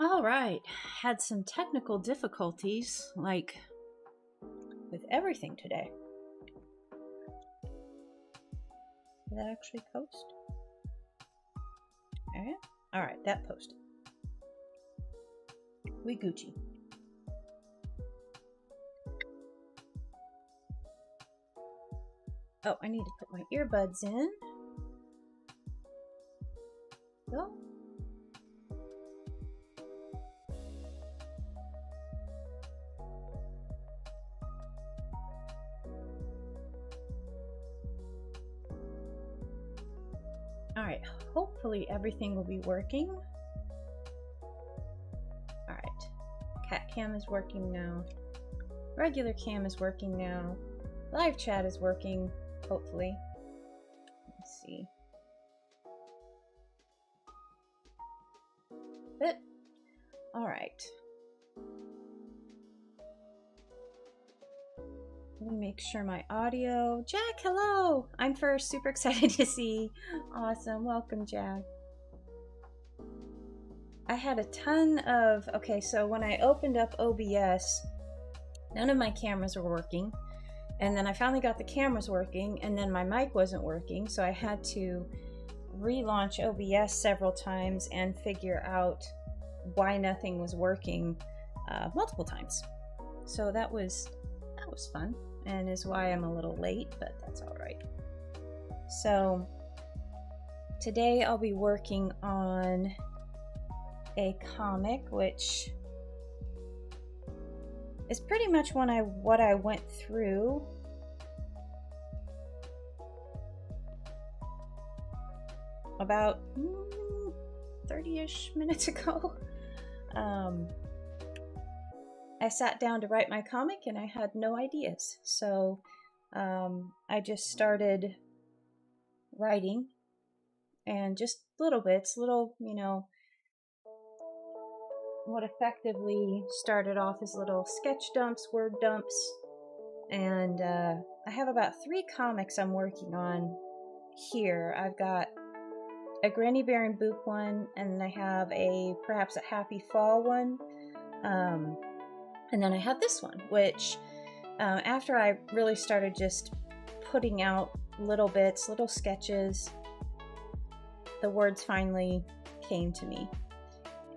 All right, had some technical difficulties, like with everything today. Did that actually post? All right, that posted. We Gucci. Oh, I need to put my earbuds in. Go. All right, hopefully everything will be working. All right, cat cam is working now. Regular cam is working now. Live chat is working, hopefully. Let's see. But, all right. Let me make sure my audio. Jack, hello! I'm first, super excited to see. Awesome, welcome, Jack. I had a ton of, okay, so when I opened up OBS, none of my cameras were working. And then I finally got the cameras working, and then my mic wasn't working, so I had to relaunch OBS several times and figure out why nothing was working multiple times. So that was fun, and is why I'm a little late, but that's all right. So today I'll be working on a comic, which is pretty much what I went through about 30-ish minutes ago. I sat down to write my comic and I had no ideas. So I just started writing, and just little bits, you know, what effectively started off as little sketch dumps, word dumps. And I have about 3 comics I'm working on here. I've got a Granny Bear and Boop one, and I have perhaps a Happy Fall one. And then I have this one, which after I really started just putting out little bits, little sketches, the words finally came to me.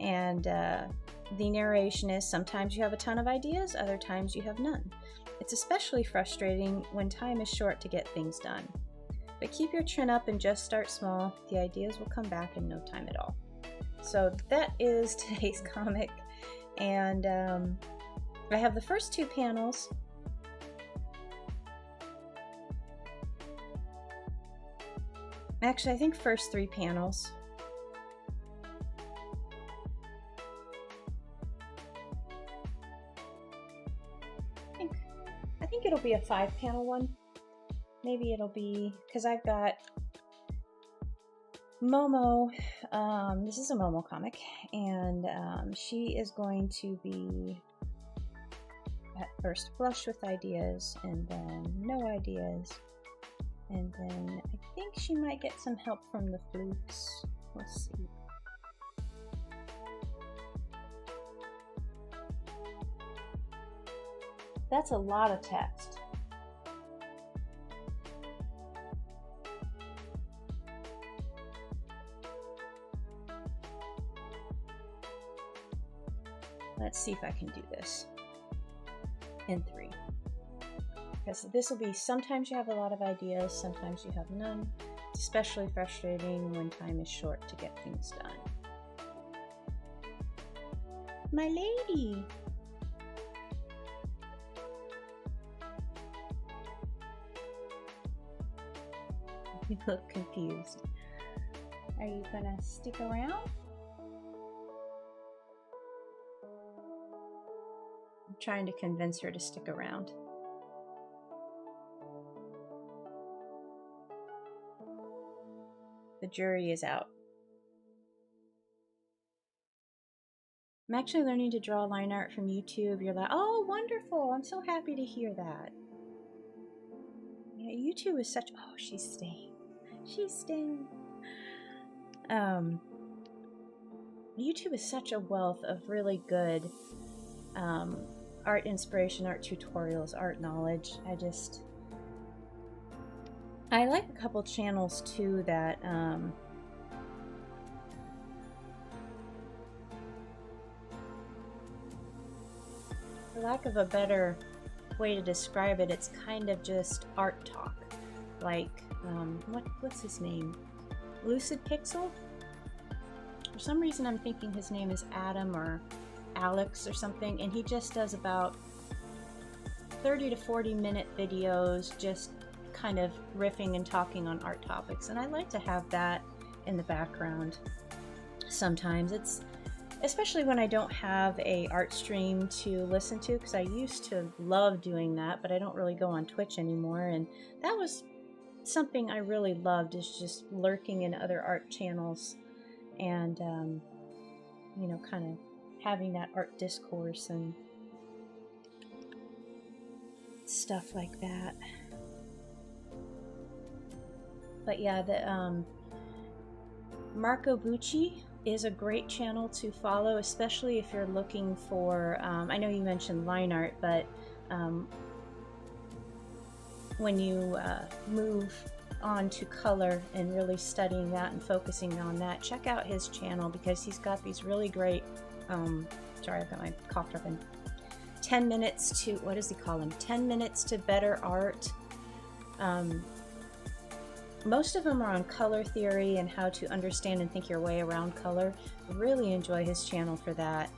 And the narration is, sometimes you have a ton of ideas, other times you have none. It's especially frustrating when time is short to get things done. But keep your chin up and just start small. The ideas will come back in no time at all. So that is today's comic. And I have the first 2 panels. Actually, I think first 3 panels. I think it'll be a 5-panel one. Maybe it'll be, because I've got Momo. This is a Momo comic, and she is going to be at first flush with ideas, and then no ideas, and then I think she might get some help from the flukes. We'll see. That's a lot of text. Let's see if I can do this in 3. Because this will be, sometimes you have a lot of ideas, sometimes you have none. It's especially frustrating when time is short to get things done. My lady! You look confused. Are you gonna stick around? I'm trying to convince her to stick around. The jury is out. I'm actually learning to draw line art from YouTube. You're like, oh, wonderful. I'm so happy to hear that. Yeah, YouTube is such, oh, she's staying. She's staying. YouTube is such a wealth of really good art inspiration, art tutorials, art knowledge. I like a couple channels too that for lack of a better way to describe it, it's kind of just art talk. Like, what's his name? Lucid Pixel? For some reason I'm thinking his name is Adam or Alex or something, and he just does about 30 to 40 minute videos just kind of riffing and talking on art topics, and I like to have that in the background sometimes. It's especially when I don't have a art stream to listen to, because I used to love doing that, but I don't really go on Twitch anymore, and that was something I really loved, is just lurking in other art channels and you know, kind of having that art discourse and stuff like that. But yeah, the Marco Bucci is a great channel to follow, especially if you're looking for, I know you mentioned line art, but when you move on to color and really studying that and focusing on that, check out his channel, because he's got these really great, sorry, I've got my cough drop in, 10 minutes to, what does he call them? 10 minutes to better art. Most of them are on color theory and how to understand and think your way around color. I really enjoy his channel for that.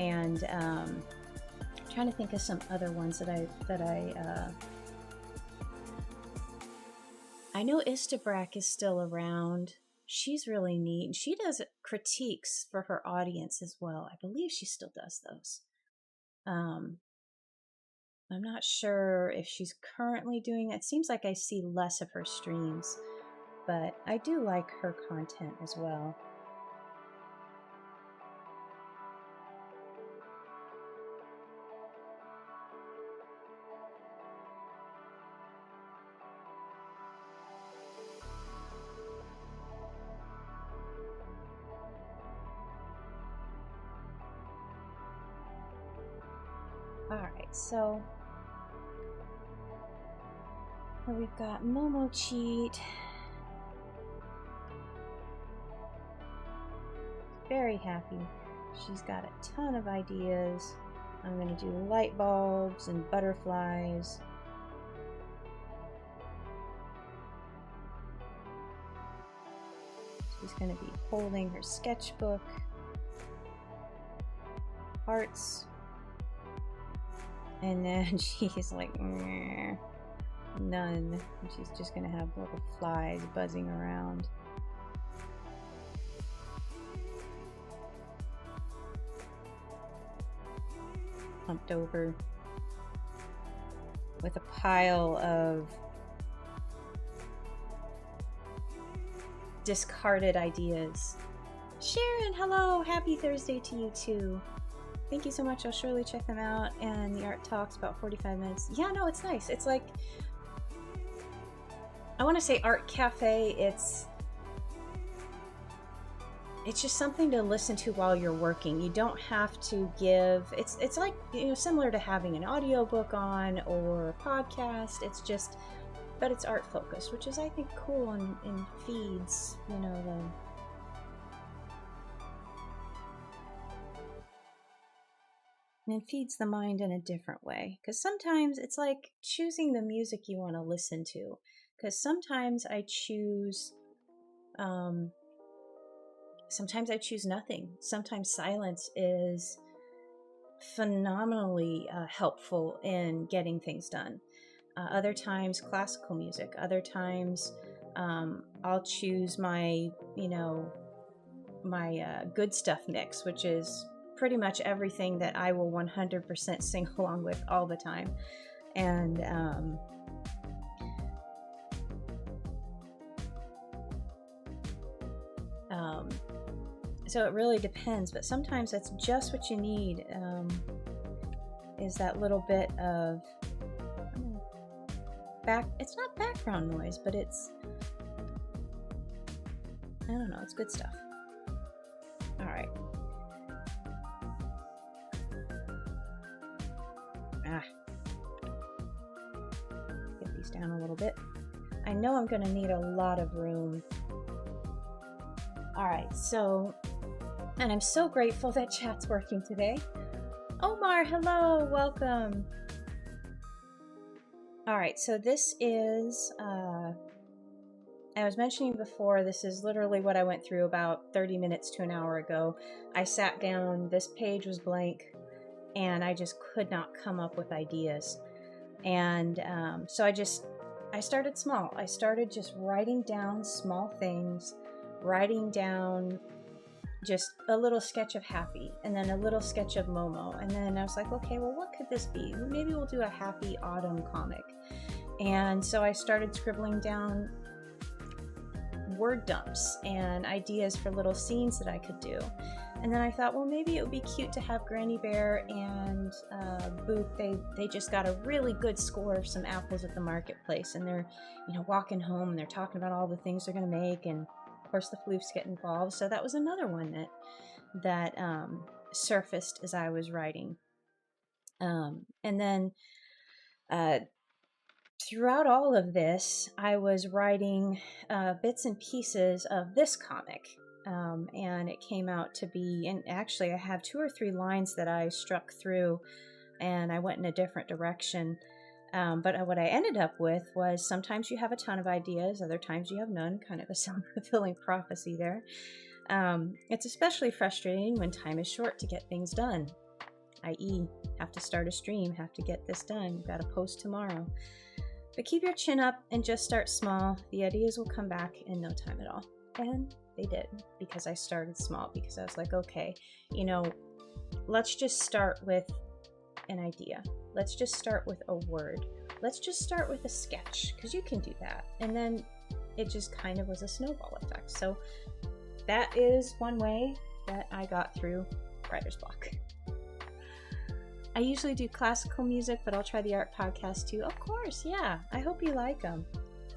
And I'm trying to think of some other ones that I know Istabrack is still around. She's really neat, and she does critiques for her audience as well. I believe she still does those. I'm not sure if she's currently doing it. It seems like I see less of her streams, but I do like her content as well. Alright, so we've got Momo Cheat. Very happy. She's got a ton of ideas. I'm going to do light bulbs and butterflies. She's going to be holding her sketchbook, hearts, and then she's like, none. And she's just going to have little flies buzzing around. Humped over with a pile of discarded ideas. Sharon, hello! Happy Thursday to you too. Thank you so much. I'll surely check them out. And the art talks about 45 minutes. Yeah, no, it's nice. It's like, I want to say art cafe. It's just something to listen to while you're working. You don't have to give, it's like, you know, similar to having an audiobook on or a podcast. It's just, but it's art focused, which is, I think, cool, and feeds, you know, and it feeds the mind in a different way. Because sometimes it's like choosing the music you want to listen to. Because sometimes I choose nothing. Sometimes silence is phenomenally helpful in getting things done. Other times classical music. Other times I'll choose my, you know, my good stuff mix, which is pretty much everything that I will 100% sing along with all the time. And so it really depends, but sometimes that's just what you need, is that little bit of it's not background noise, but it's, I don't know, it's good stuff. All right, Get these down a little bit. I know I'm gonna need a lot of room. All right, so, and I'm so grateful that chat's working today. Omar, hello, welcome. All right, so this is, I was mentioning before, this is literally what I went through about 30 minutes to an hour ago. I sat down, this page was blank, and I just could not come up with ideas. And so I started small. I started just writing down small things, writing down just a little sketch of Happy, and then a little sketch of Momo. And then I was like, okay, well, what could this be? Maybe we'll do a Happy Autumn comic. And so I started scribbling down word dumps and ideas for little scenes that I could do. And then I thought, well, maybe it would be cute to have Granny Bear and Boop. They just got a really good score of some apples at the marketplace, and they're, walking home and they're talking about all the things they're gonna make, and of course the floofs get involved. So that was another one that surfaced as I was writing. And then throughout all of this, I was writing bits and pieces of this comic, and it came out to be, and actually I have 2 or 3 lines that I struck through, and I went in a different direction. But what I ended up with was, sometimes you have a ton of ideas, other times you have none, kind of a self-fulfilling prophecy there. It's especially frustrating when time is short to get things done, i.e. have to start a stream, have to get this done, got to post tomorrow. But keep your chin up and just start small. The ideas will come back in no time at all. And they did, because I started small, because I was like, okay, let's just start with an idea. Let's just start with a word. Let's just start with a sketch, because you can do that. And then it just kind of was a snowball effect. So that is one way that I got through writer's block. I usually do classical music, but I'll try the art podcast too. Of course, yeah. I hope you like them.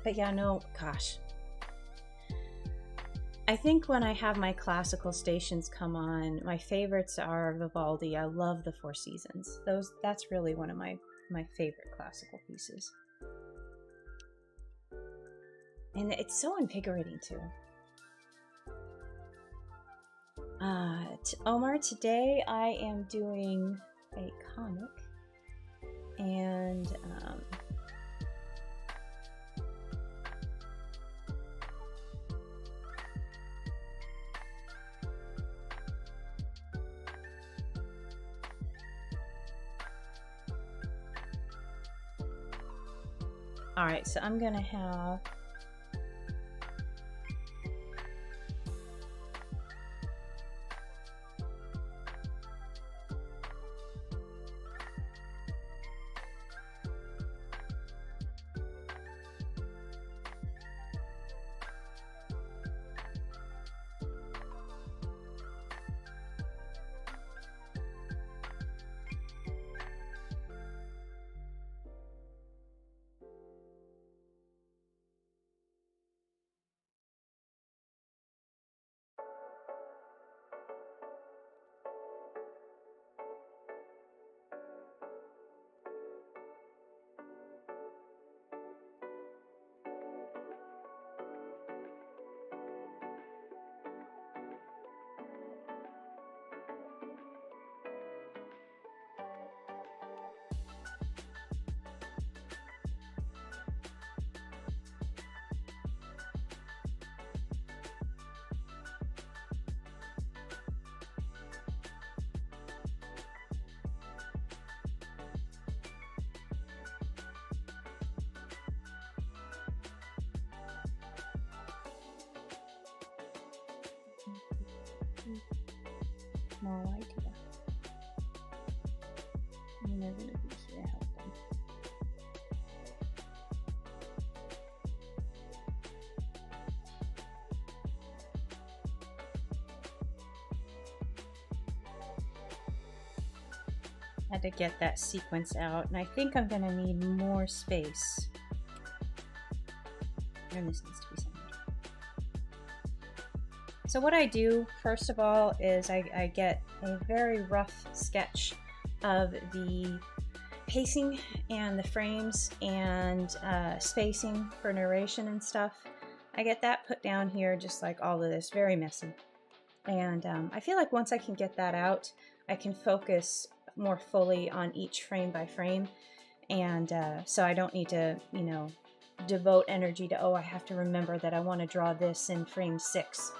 But yeah, no, gosh. I think when I have my classical stations come on, my favorites are Vivaldi. I love the Four Seasons. That's really one of my favorite classical pieces. And it's so invigorating too. Omar, today I am doing a comic, and all right, so I'm gonna have small idea. And they're going to be here to help them. Had to get that sequence out, and I think I'm going to need more space. And this needs to be centered. So what I do, first of all, is I get a very rough sketch of the pacing and the frames and spacing for narration and stuff. I get that put down here, just like all of this, very messy. And I feel like once I can get that out, I can focus more fully on each frame by frame. And so I don't need to, you know, devote energy to, oh, I have to remember that I want to draw this in frame 6.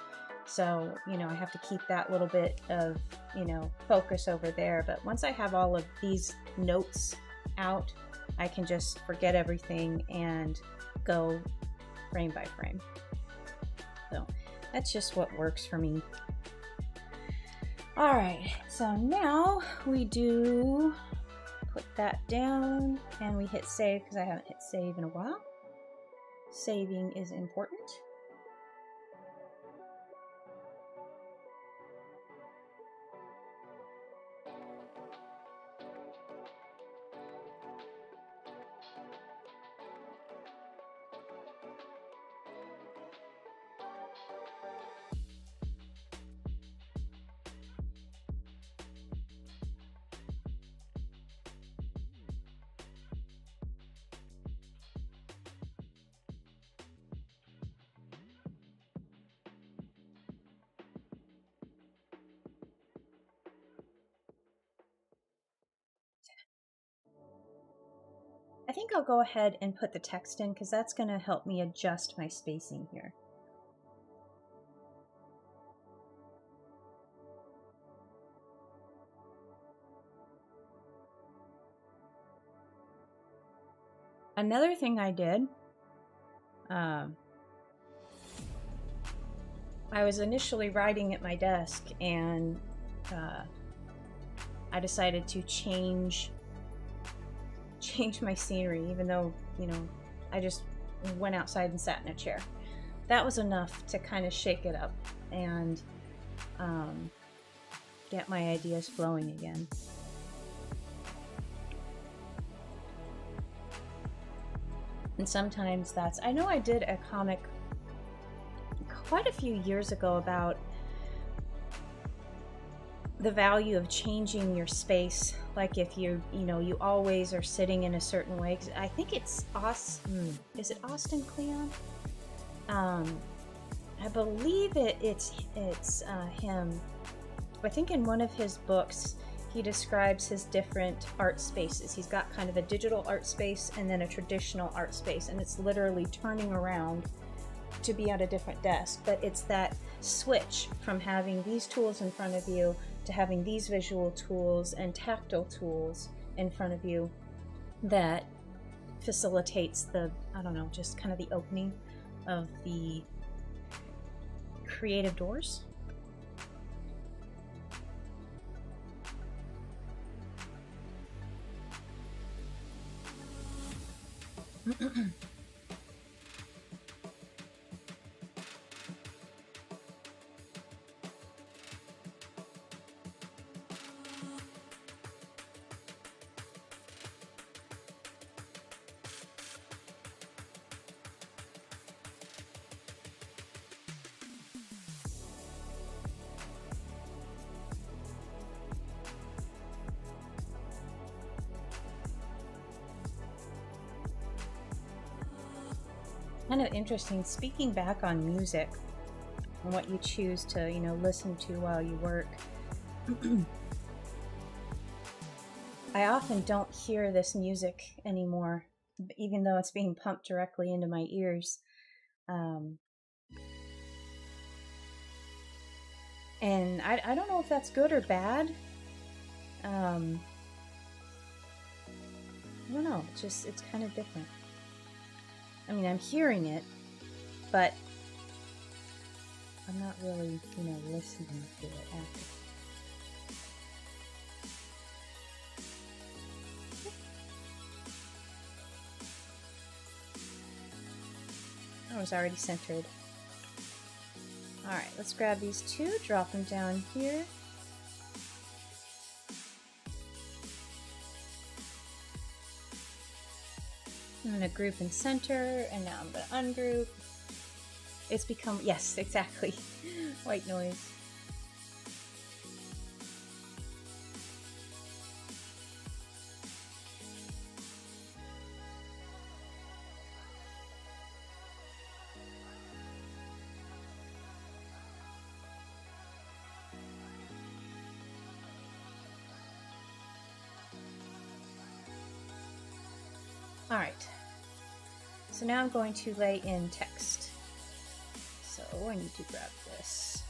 So, you know, I have to keep that little bit of, you know, focus over there. But once I have all of these notes out, I can just forget everything and go frame by frame. So that's just what works for me. All right, so now we do put that down and we hit save, because I haven't hit save in a while. Saving is important. I think I'll go ahead and put the text in, because that's going to help me adjust my spacing here. Another thing I did, I was initially writing at my desk, and I decided to change my scenery, even though, you know, I just went outside and sat in a chair. That was enough to kind of shake it up and get my ideas flowing again. And sometimes that's, I know I did a comic quite a few years ago about the value of changing your space. Like if you always are sitting in a certain way. 'Cause I think it's is it Austin Kleon? I believe it's him. I think in one of his books he describes his different art spaces. He's got kind of a digital art space and then a traditional art space, and it's literally turning around to be at a different desk. But it's that switch from having these tools in front of you to having these visual tools and tactile tools in front of you that facilitates the, I don't know, just kind of the opening of the creative doors. Kind of interesting, speaking back on music and what you choose to, you know, listen to while you work. I often don't hear this music anymore, even though it's being pumped directly into my ears. And I don't know if that's good or bad. I don't know, it's kind of different. I mean, I'm hearing it, but I'm not really, you know, listening to it after. Oh, it's already centered. Alright, let's grab these two, drop them down here. I'm going to group and center, and now I'm going to ungroup. It's become, yes, exactly, white noise. All right. So now I'm going to lay in text. So I need to grab this.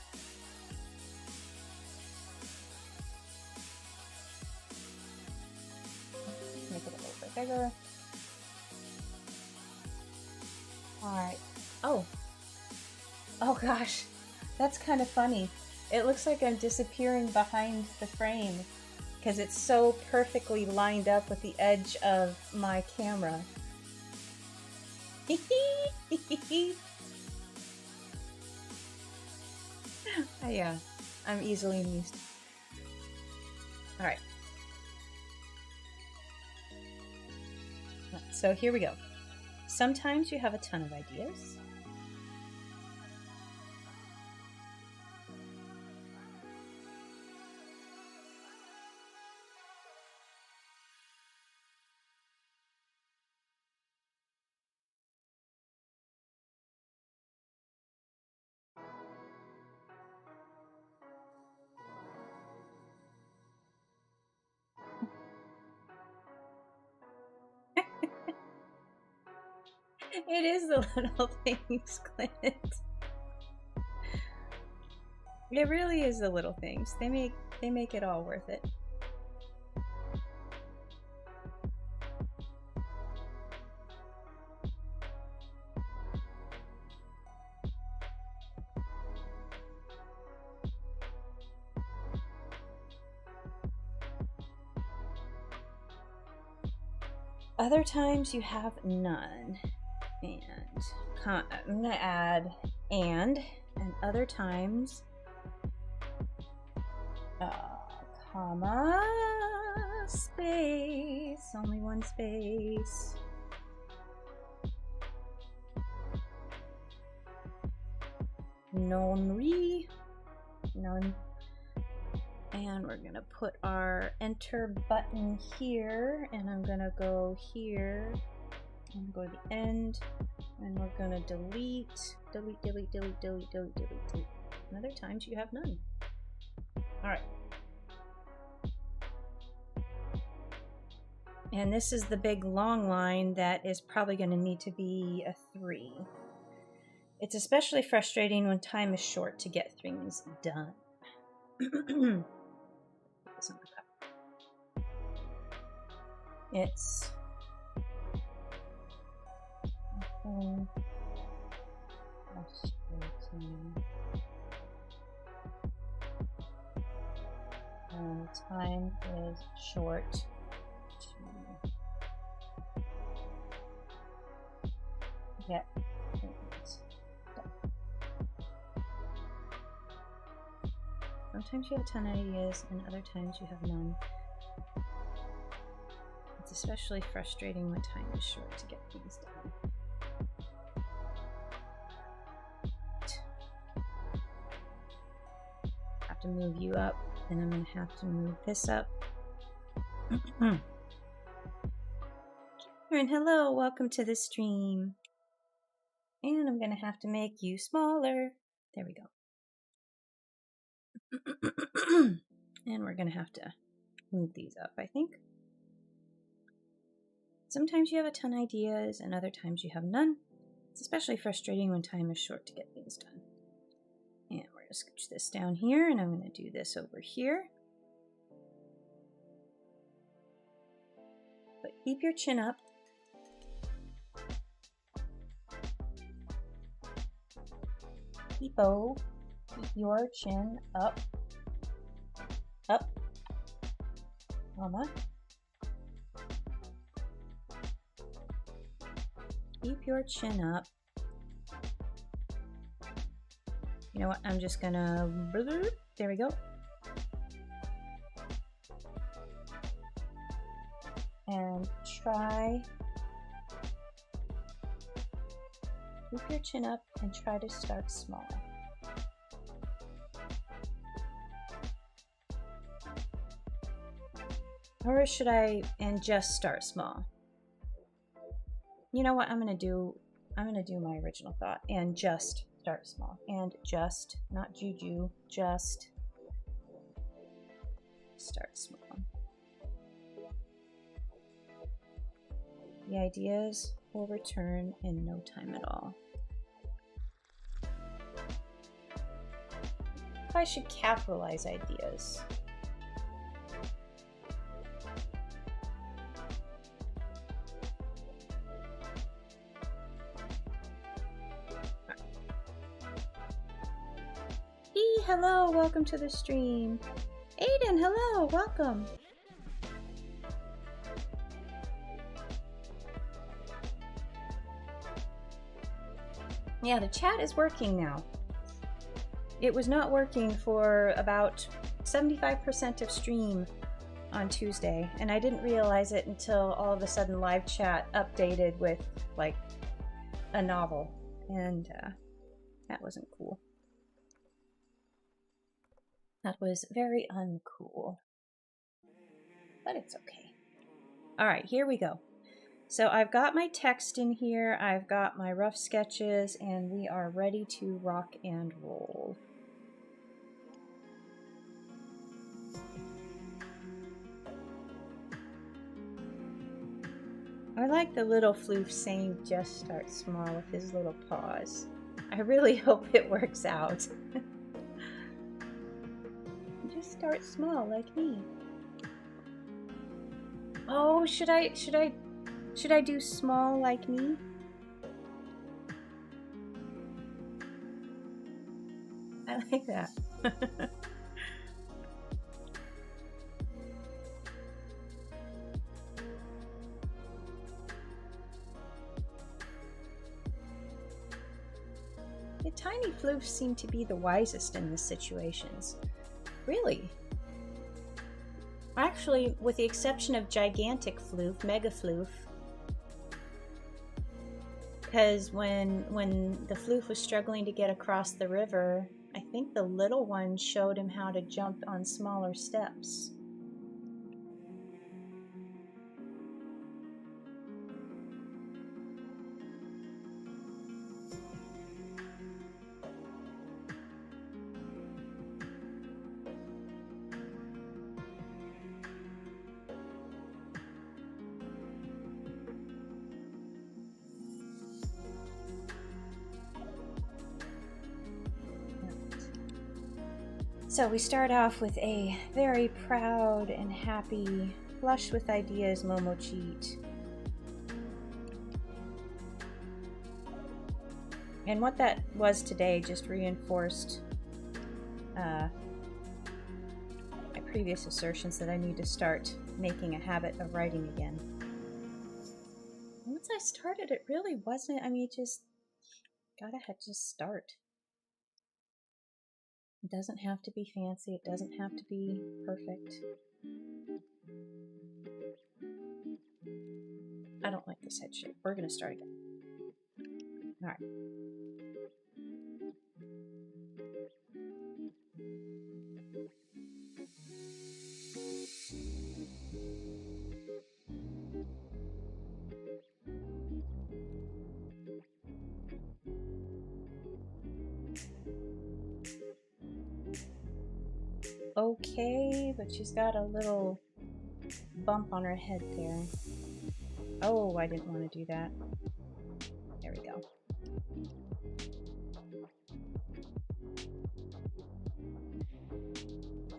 Make it a little bit bigger. All right. Oh gosh, that's kind of funny. It looks like I'm disappearing behind the frame because it's so perfectly lined up with the edge of my camera. Yeah, I'm easily amused. All right. So here we go. Sometimes you have a ton of ideas. It is the little things, Clint. It really is the little things. They make it all worth it. Other times you have none. And I'm gonna add and other times comma, space, only one space. None. And we're gonna put our enter button here, and I'm gonna go here and go to the end, and we're gonna delete. And other times you have none. All right. And this is the big long line that is probably going to need to be a 3. It's especially frustrating when time is short to get things done. It's frustrating. Time is short to get things done. Sometimes you have a ton of ideas, and other times you have none. It's especially frustrating when time is short to get things done. I have to move you up, and I'm going to have to move this up. Karen, hello, welcome to the stream. And I'm going to have to make you smaller. There we go. And we're going to have to move these up, I think. Sometimes you have a ton of ideas, and other times you have none. It's especially frustrating when time is short to get things done. And we're going to scooch this down here, and I'm going to do this over here. But keep your chin up. Keep your chin up. Up. Mama. Keep your chin up. You know what? I'm just gonna. There we go. And try. Keep your chin up and try to start small. Or should I just start small? You know what I'm gonna do? I'm gonna do my original thought and just start small. And just, not juju, just start small. The ideas will return in no time at all. I should capitalize ideas. Hello, welcome to the stream. Aiden, hello, welcome. Yeah, the chat is working now. It was not working for about 75% of stream on Tuesday, and I didn't realize it until all of a sudden live chat updated with like a novel, and that wasn't cool. That was very uncool, but it's okay. All right, here we go. So I've got my text in here, I've got my rough sketches, and we are ready to rock and roll. I like the little floof saying just start small with his little paws. I really hope it works out. Just start small like me. Oh, should I do small like me? I like that. The tiny floofs seem to be the wisest in these situations. Really? Actually, with the exception of gigantic floof, mega floof, because when the floof was struggling to get across the river, I think the little one showed him how to jump on smaller steps. So we start off with a very proud and happy, flush with ideas Momocheat. And what that was today just reinforced my previous assertions that I need to start making a habit of writing again. Once I started, it really wasn't, I mean, just gotta just start. It doesn't have to be fancy, it doesn't have to be perfect. I don't like this head shape. We're gonna start again. All right. Okay, but she's got a little bump on her head there. Oh, I didn't want to do that. There we go.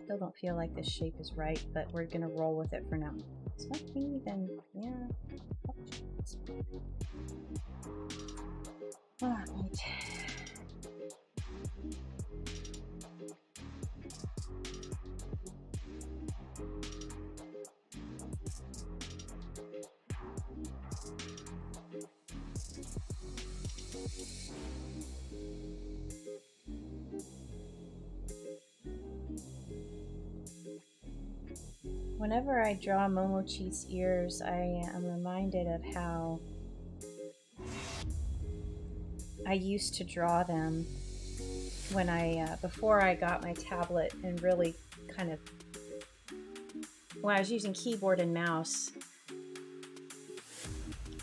Still don't feel like this shape is right, but we're gonna roll with it for now. It's not me, then yeah. Alright. Whenever I draw Momocheat's ears, I am reminded of how I used to draw them when before I got my tablet and really kind of, when I was using keyboard and mouse,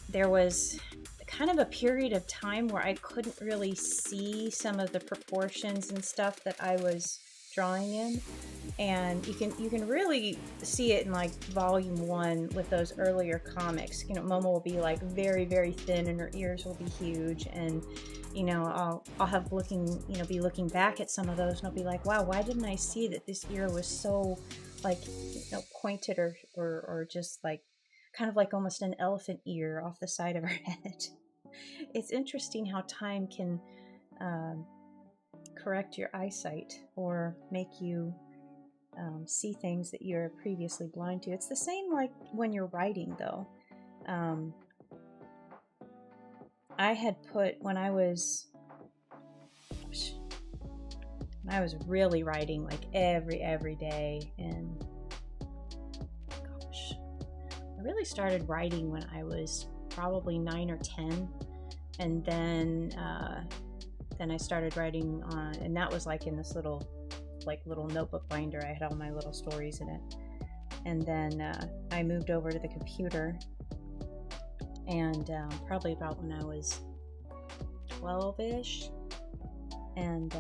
there was kind of a period of time where I couldn't really see some of the proportions and stuff that I was drawing in. And you can really see it in like volume 1 with those earlier comics. You know, Momo will be like very, very thin and her ears will be huge, and you know, I'll have be looking back at some of those and I'll be like, wow, why didn't I see that this ear was so like, you know, pointed or just like kind of like almost an elephant ear off the side of her head. It's interesting how time can correct your eyesight or make you see things that you're previously blind to. It's the same like when you're writing, though. I had put when I was really writing like every day, and gosh, I really started writing when I was probably 9 or 10, and then I started writing on, and that was like in this little notebook binder. I had all my little stories in it, and then I moved over to the computer, and probably about when I was 12-ish, and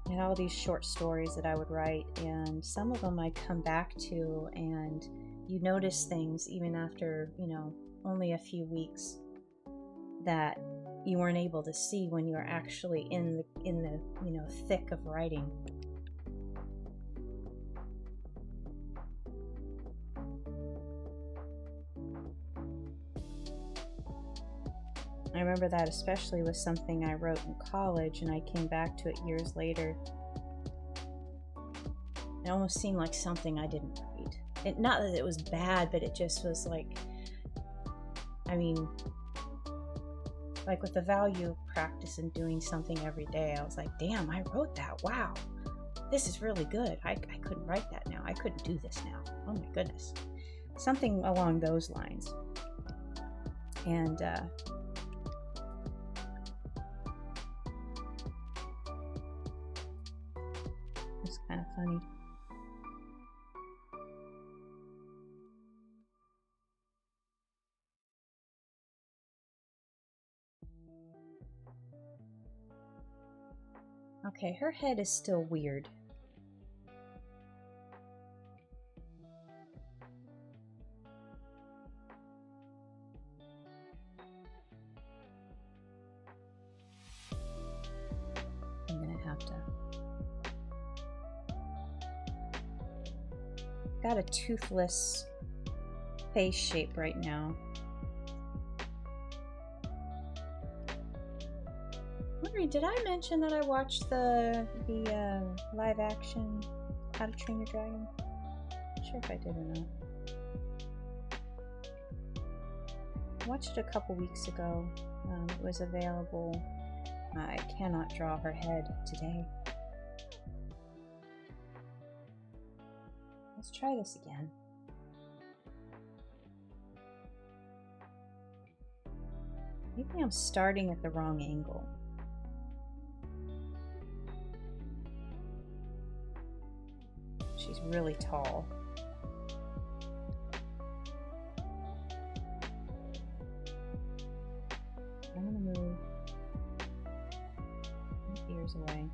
I had all these short stories that I would write, and some of them I'd come back to, and you notice things even after, you know, only a few weeks that you weren't able to see when you were actually in the you know, thick of writing. I remember that especially with something I wrote in college, and I came back to it years later. It almost seemed like something I didn't read. Not that it was bad, but it just was like, I mean, like with the value of practice and doing something every day, I was like, damn, I wrote that. Wow, this is really good. I couldn't write that now. I couldn't do this now. Oh my goodness. Something along those lines. And it's kind of funny. Okay, her head is still weird. I'm gonna have to... Got a toothless face shape right now. Did I mention that I watched the live action How to Train Your Dragon? Not sure if I did or not. I watched it a couple weeks ago. It was available. I cannot draw her head today. Let's try this again. Maybe I'm starting at the wrong angle. She's really tall. I'm gonna move my ears away.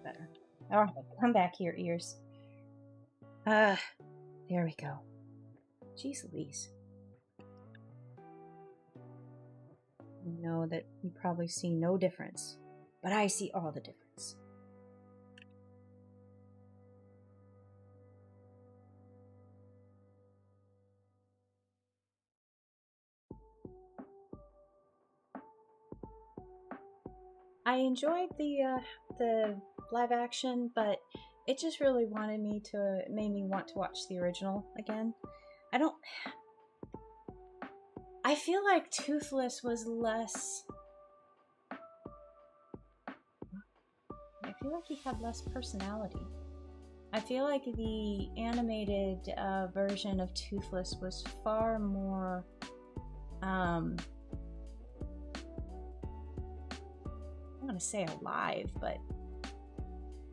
Better. All right, come back here, ears. There we go. Jeez Louise. You know that you probably see no difference, but I see all the difference. I enjoyed the live action, but it just really made me want to watch the original again. I feel like Toothless was less... I feel like he had less personality. I feel like the animated version of Toothless was far more I want to say alive, but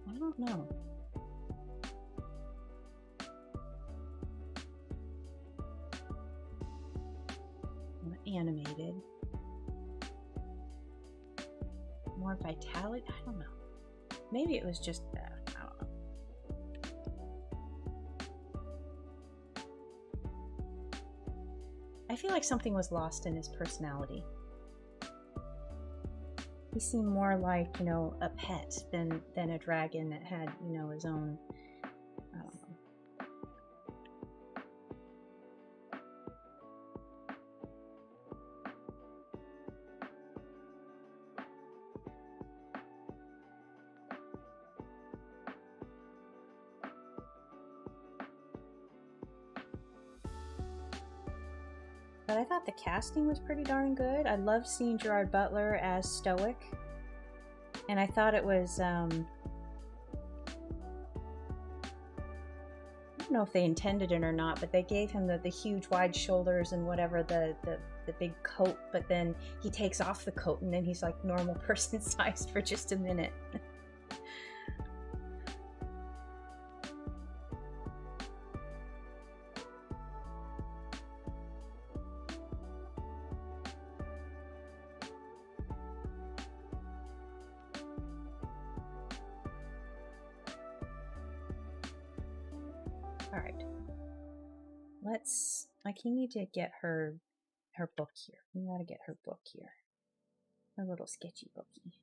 I don't know. Animated. More vitality? I don't know. Maybe it was just that. I don't know. I feel like something was lost in his personality. He seemed more like, you know, a pet than a dragon that had, you know, his own, I don't know. But I thought the casting was pretty darn good. I loved seeing Gerard Butler as Stoic. And I thought it was, I don't know if they intended it or not, but they gave him the huge wide shoulders and whatever, the big coat, but then he takes off the coat and then he's like normal person sized for just a minute. Alright. Let's, like, you need to get her book here. We gotta get her book here. Her little sketchy bookie.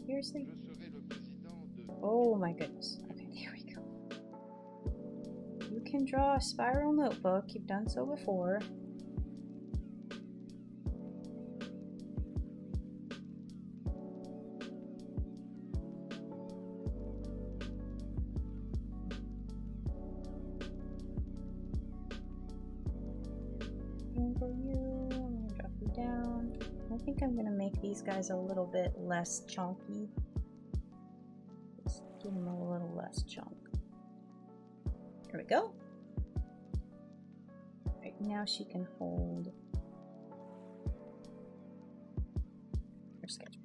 Seriously? Oh my goodness. Okay, here we go. You can draw a spiral notebook. You've done so before. Over you. I'm gonna drop you down. I think I'm gonna make these guys a little bit less chunky. Just give them a little less chunk. There we go. Right now she can hold her sketchbook.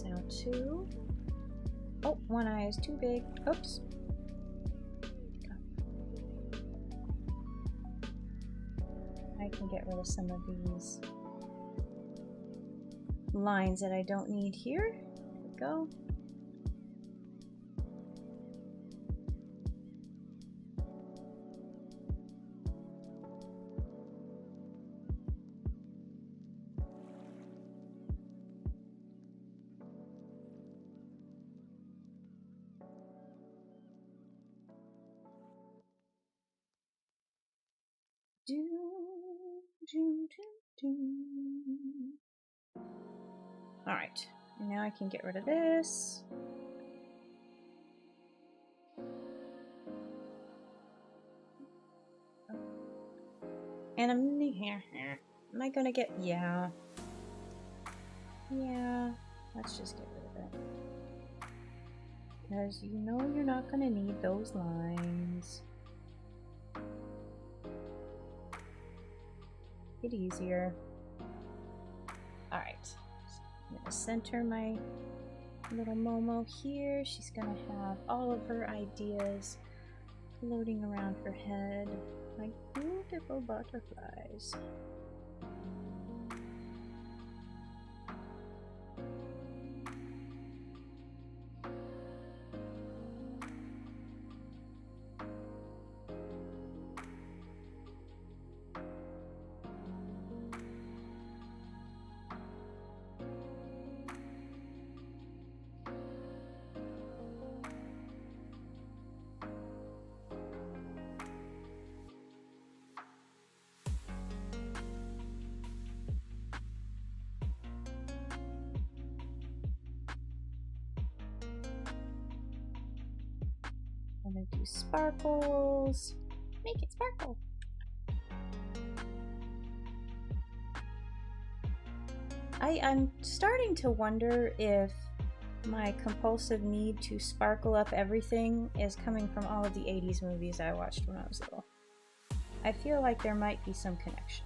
Now two. Oh, one eye is too big. Oops. I can get rid of some of these lines that I don't need here. There we go. Alright, and now I can get rid of this. And I'm here. Am I gonna get, yeah, let's just get rid of it. Because you know you're not gonna need those lines. Get easier. Alright, I'm gonna center my little Momo here. She's gonna have all of her ideas floating around her head. My beautiful butterflies. I'm gonna do sparkles. Make it sparkle. I'm starting to wonder if my compulsive need to sparkle up everything is coming from all of the 80s movies I watched when I was little. I feel like there might be some connection.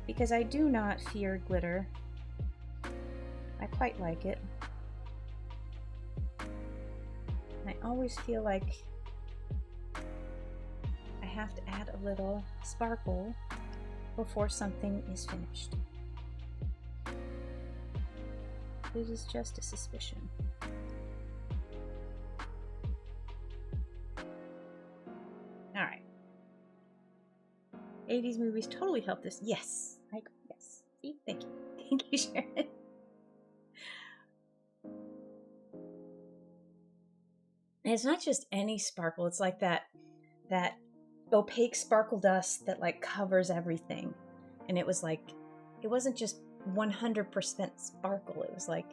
Because I do not fear glitter. I quite like it. I always feel like I have to add a little sparkle before something is finished. This is just a suspicion. Alright. 80s movies totally help this. Yes! I agree. Yes. See? Thank you. Thank you, Sharon. And it's not just any sparkle, it's like that opaque sparkle dust that like covers everything. And it was like, it wasn't just 100% sparkle, it was like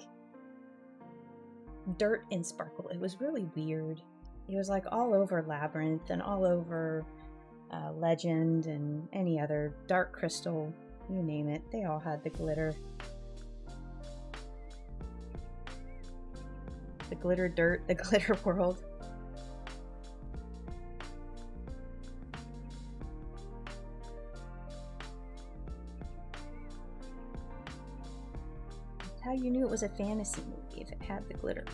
dirt in sparkle. It was really weird. It was like all over Labyrinth and all over Legend and any other Dark Crystal, you name it, they all had the glitter. The glitter dirt, the glitter world. That's how you knew it was a fantasy movie, if it had the glitter.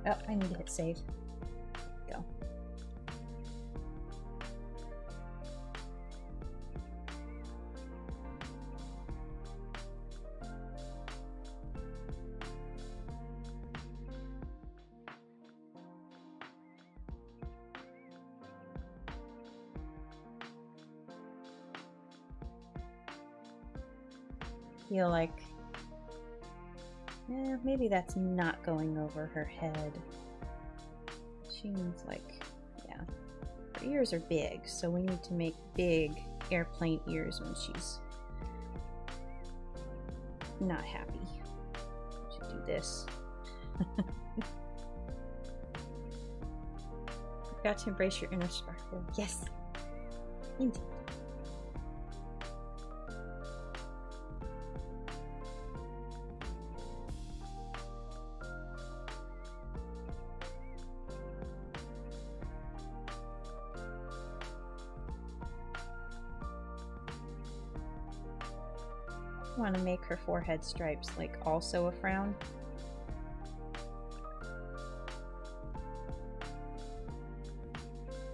Oh, I need to hit save. Go. Feel like maybe that's not going over her head. She needs like, yeah, her ears are big, so we need to make big airplane ears when she's not happy. Should do this. Got to embrace your inner sparkle. Yes, indeed. Want to make her forehead stripes like also a frown.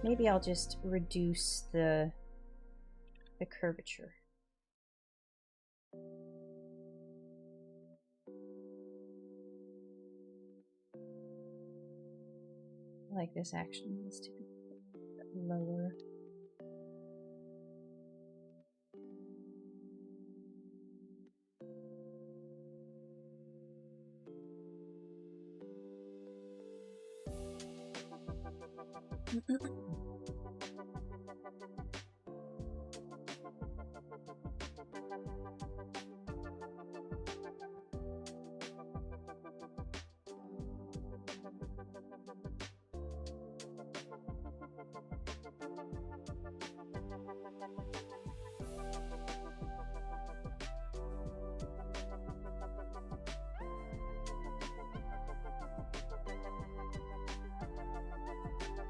Maybe I'll just reduce the curvature. I like this actually needs to be lower.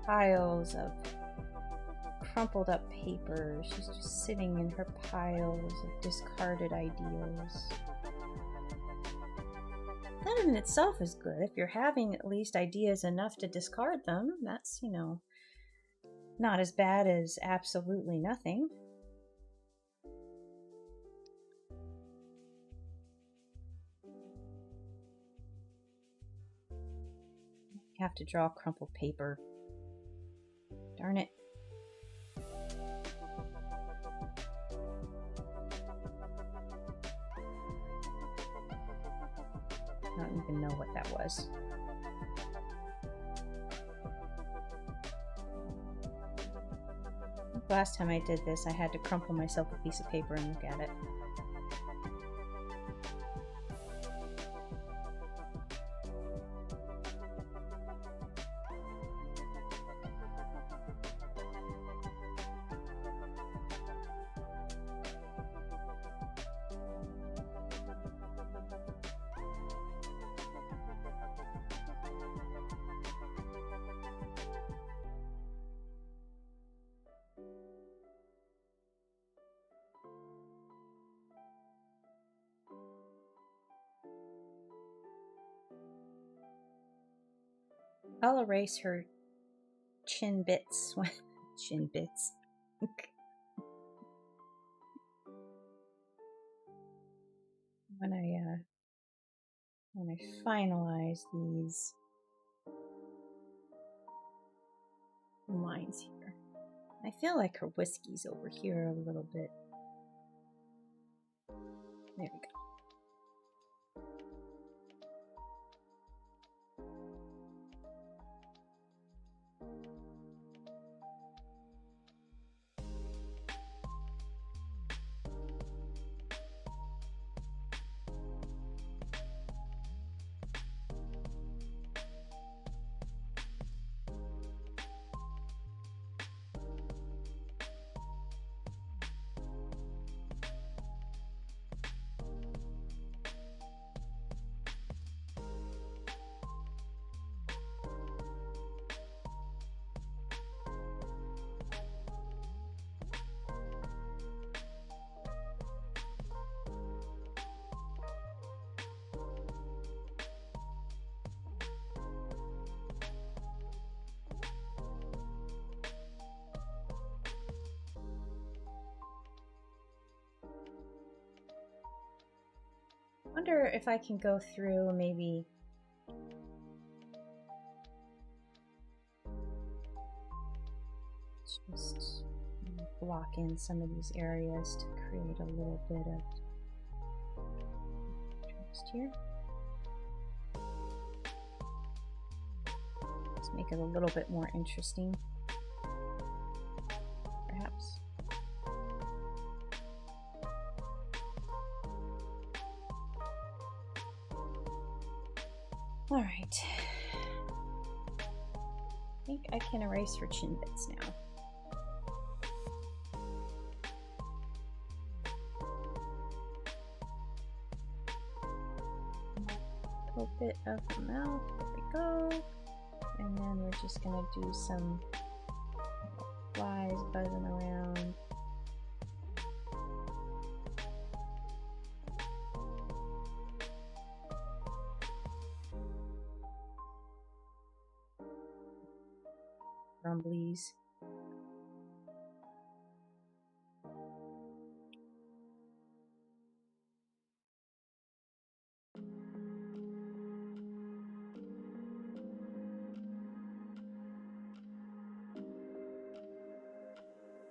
Piles of crumpled up paper. She's just sitting in her piles of discarded ideas. in itself is good. If you're having at least ideas enough to discard them, that's, you know, not as bad as absolutely nothing. I have to draw crumpled paper. Darn it. I don't even know what that was. Last time I did this, I had to crumple myself a piece of paper and look at it. I'll erase her chin bits. Chin bits. when I finalize these lines here. I feel like her whiskey's over here a little bit. There we go. Wonder if I can go through maybe just block in some of these areas to create a little bit of interest here. Let's make it a little bit more interesting, perhaps. All right. I think I can erase her chin bits now. A little bit of the mouth. There we go. And then we're just gonna do some flies buzzing around. Rumblies.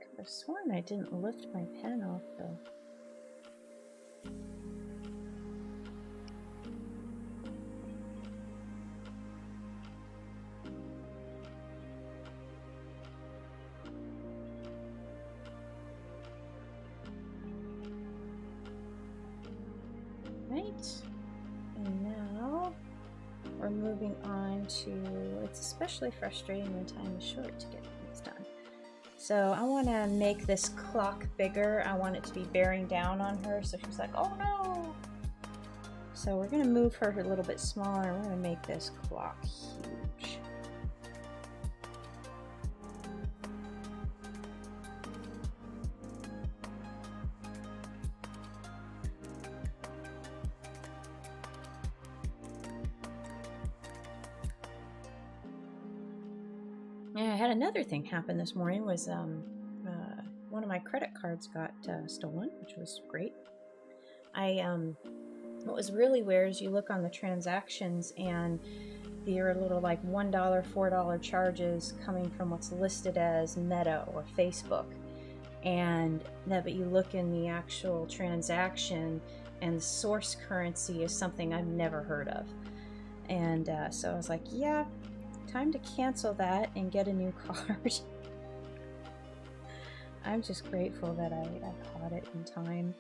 Could have sworn I didn't lift my pen off though. And now we're moving on to, it's especially frustrating when time is short to get things done. So I want to make this clock bigger. I want it to be bearing down on her, so she's like, oh no! So we're going to move her a little bit smaller. We're going to make this clock huge. Yeah, I had another thing happen this morning. Was one of my credit cards got stolen, which was great. What was really weird is you look on the transactions and there are little like $1, $4 charges coming from what's listed as Meta or Facebook. And but you look in the actual transaction and the source currency is something I've never heard of. And so I was like, yeah, time to cancel that and get a new card. I'm just grateful that I caught it in time.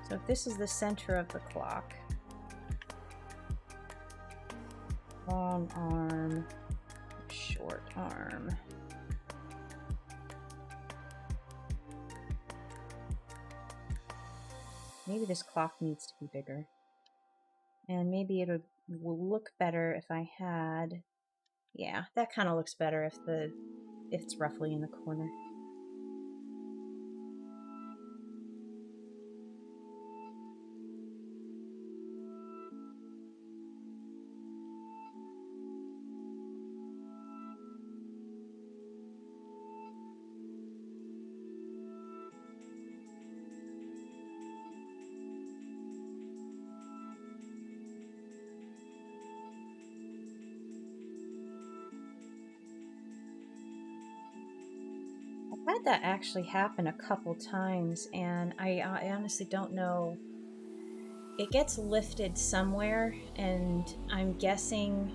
So if this is the center of the clock, long arm, short arm. Maybe this clock needs to be bigger. And maybe it will look better if I had, yeah, that kind of looks better if it's roughly in the corner. I've had that actually happen a couple times, and I honestly don't know. It gets lifted somewhere, and I'm guessing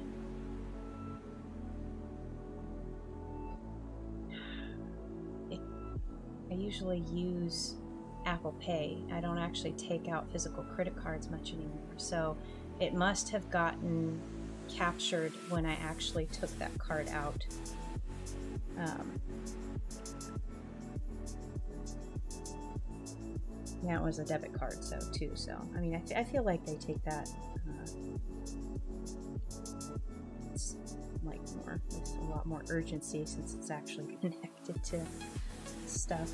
I usually use Apple Pay. I don't actually take out physical credit cards much anymore, so it must have gotten captured when I actually took that card out. Yeah, it was a debit card, so too. So I mean, I feel like they take that it's like more with a lot more urgency since it's actually connected to stuff.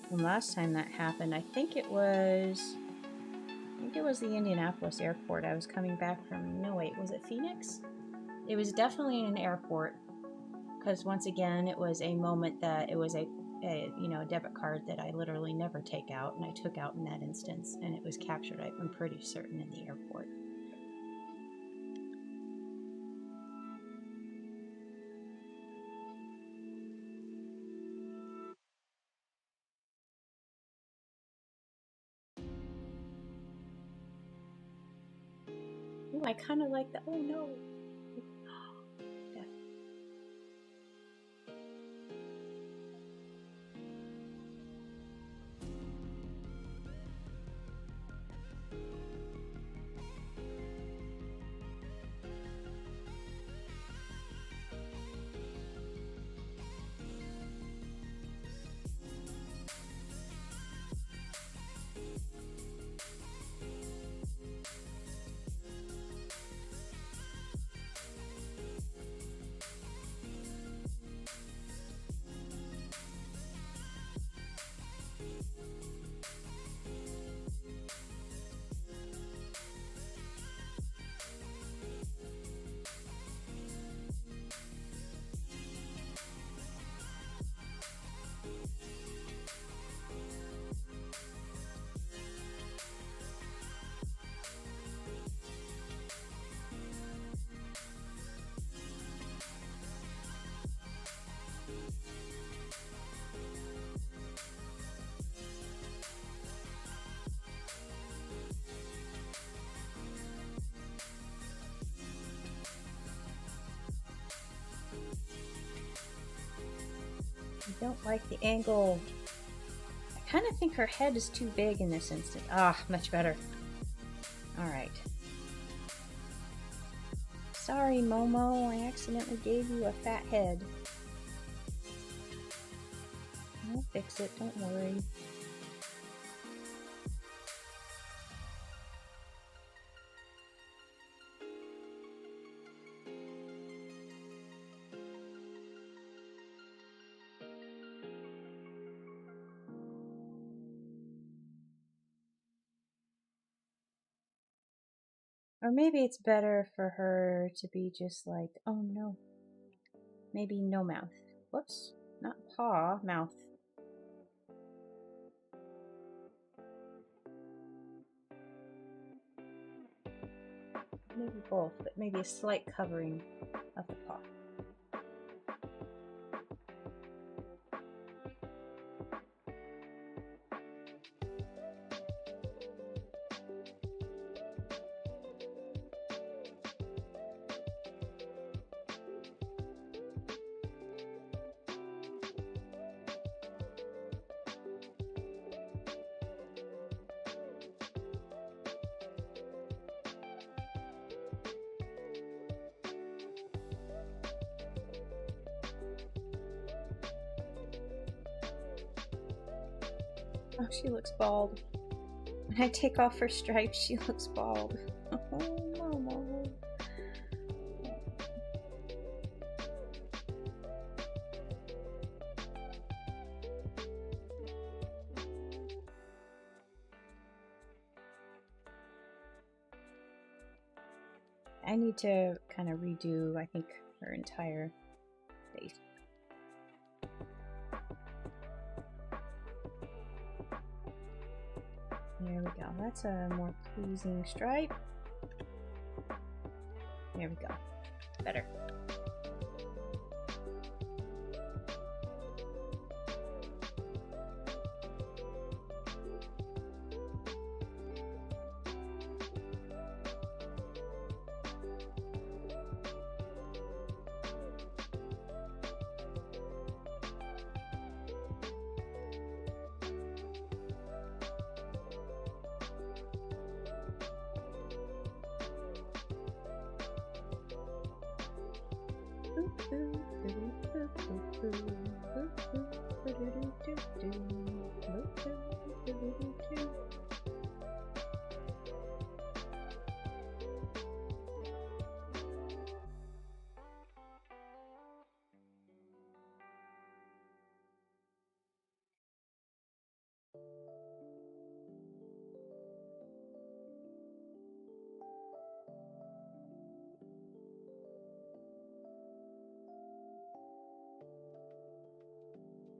And last time that happened, I think it was the Indianapolis airport. I was coming back from, no wait, was it Phoenix? It was definitely in an airport, because once again, it was a moment that it was a debit card that I literally never take out, and I took out in that instance, and it was captured, I'm pretty certain, in the airport. Ooh, I kind of like that. Oh no. I don't like the angle. I kind of think her head is too big in this instant. Ah, much better. Alright. Sorry, Momo, I accidentally gave you a fat head. fix it, don't worry. Or maybe it's better for her to be just like, oh no. Maybe no mouth. Whoops. Not paw, mouth. Maybe both, but maybe a slight covering of the paw. Oh, she looks bald. When I take off her stripes, she looks bald. Oh, Mama. I need to kind of redo, I think, her entire face. There we go. That's a more pleasing stripe. There we go. Better.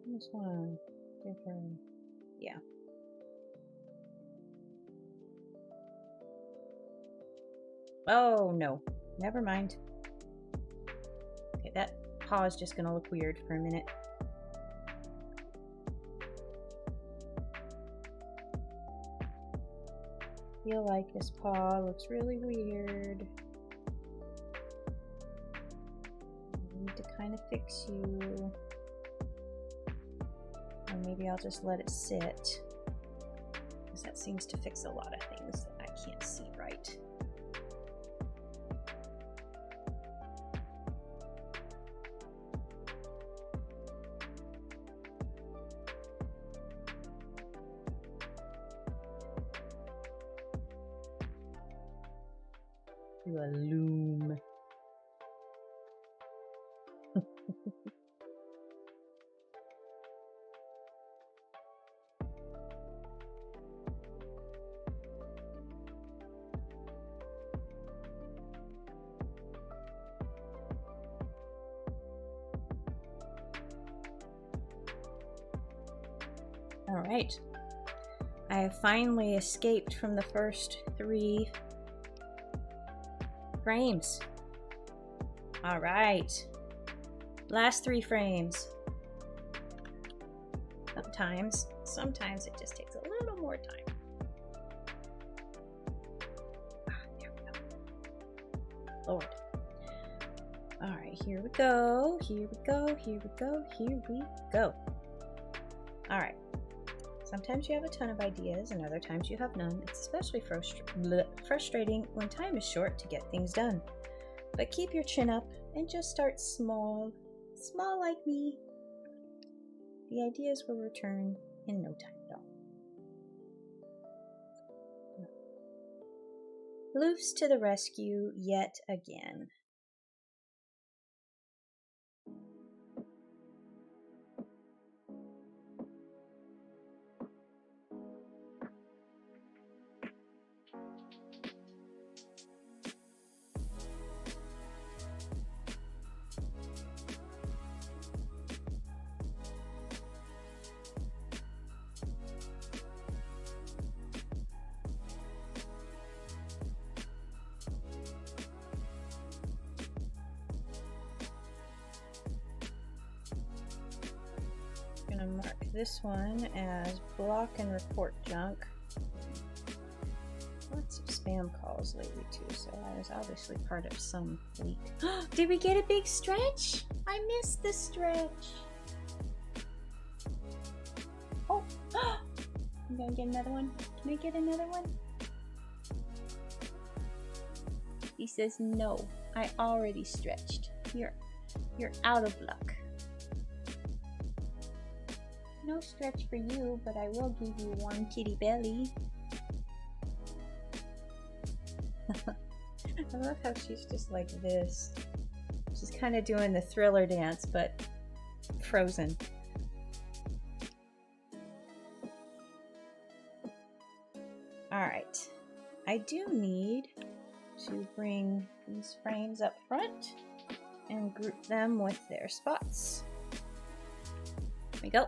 I just want to give her, yeah. Oh no, never mind. Okay, that paw is just gonna look weird for a minute. I feel like this paw looks really weird. I need to kind of fix you. Or maybe I'll just let it sit, because that seems to fix a lot of things that I can't see right. Do a loom. All right, I have finally escaped from the first 3 frames. All right, last 3 frames. Sometimes it just takes a little more time. There we go. Lord. All right, here we go. Here we go. Here we go. Here we go. All right. Sometimes you have a ton of ideas and other times you have none. It's especially frustrating when time is short to get things done. But keep your chin up and just start small. Small like me. The ideas will return in no time at all. Loof's to the rescue yet again. I'm going to mark this one as block and report junk. Lots of spam calls lately too, so I was obviously part of some leak. Did we get a big stretch? I missed the stretch. Oh, I'm gonna get another one. Can I get another one? He says no. I already stretched. You're out of luck. No stretch for you, but I will give you one kitty belly. I love how she's just like this. She's kind of doing the Thriller dance, but frozen. All right, I do need to bring these frames up front and group them with their spots. There we go.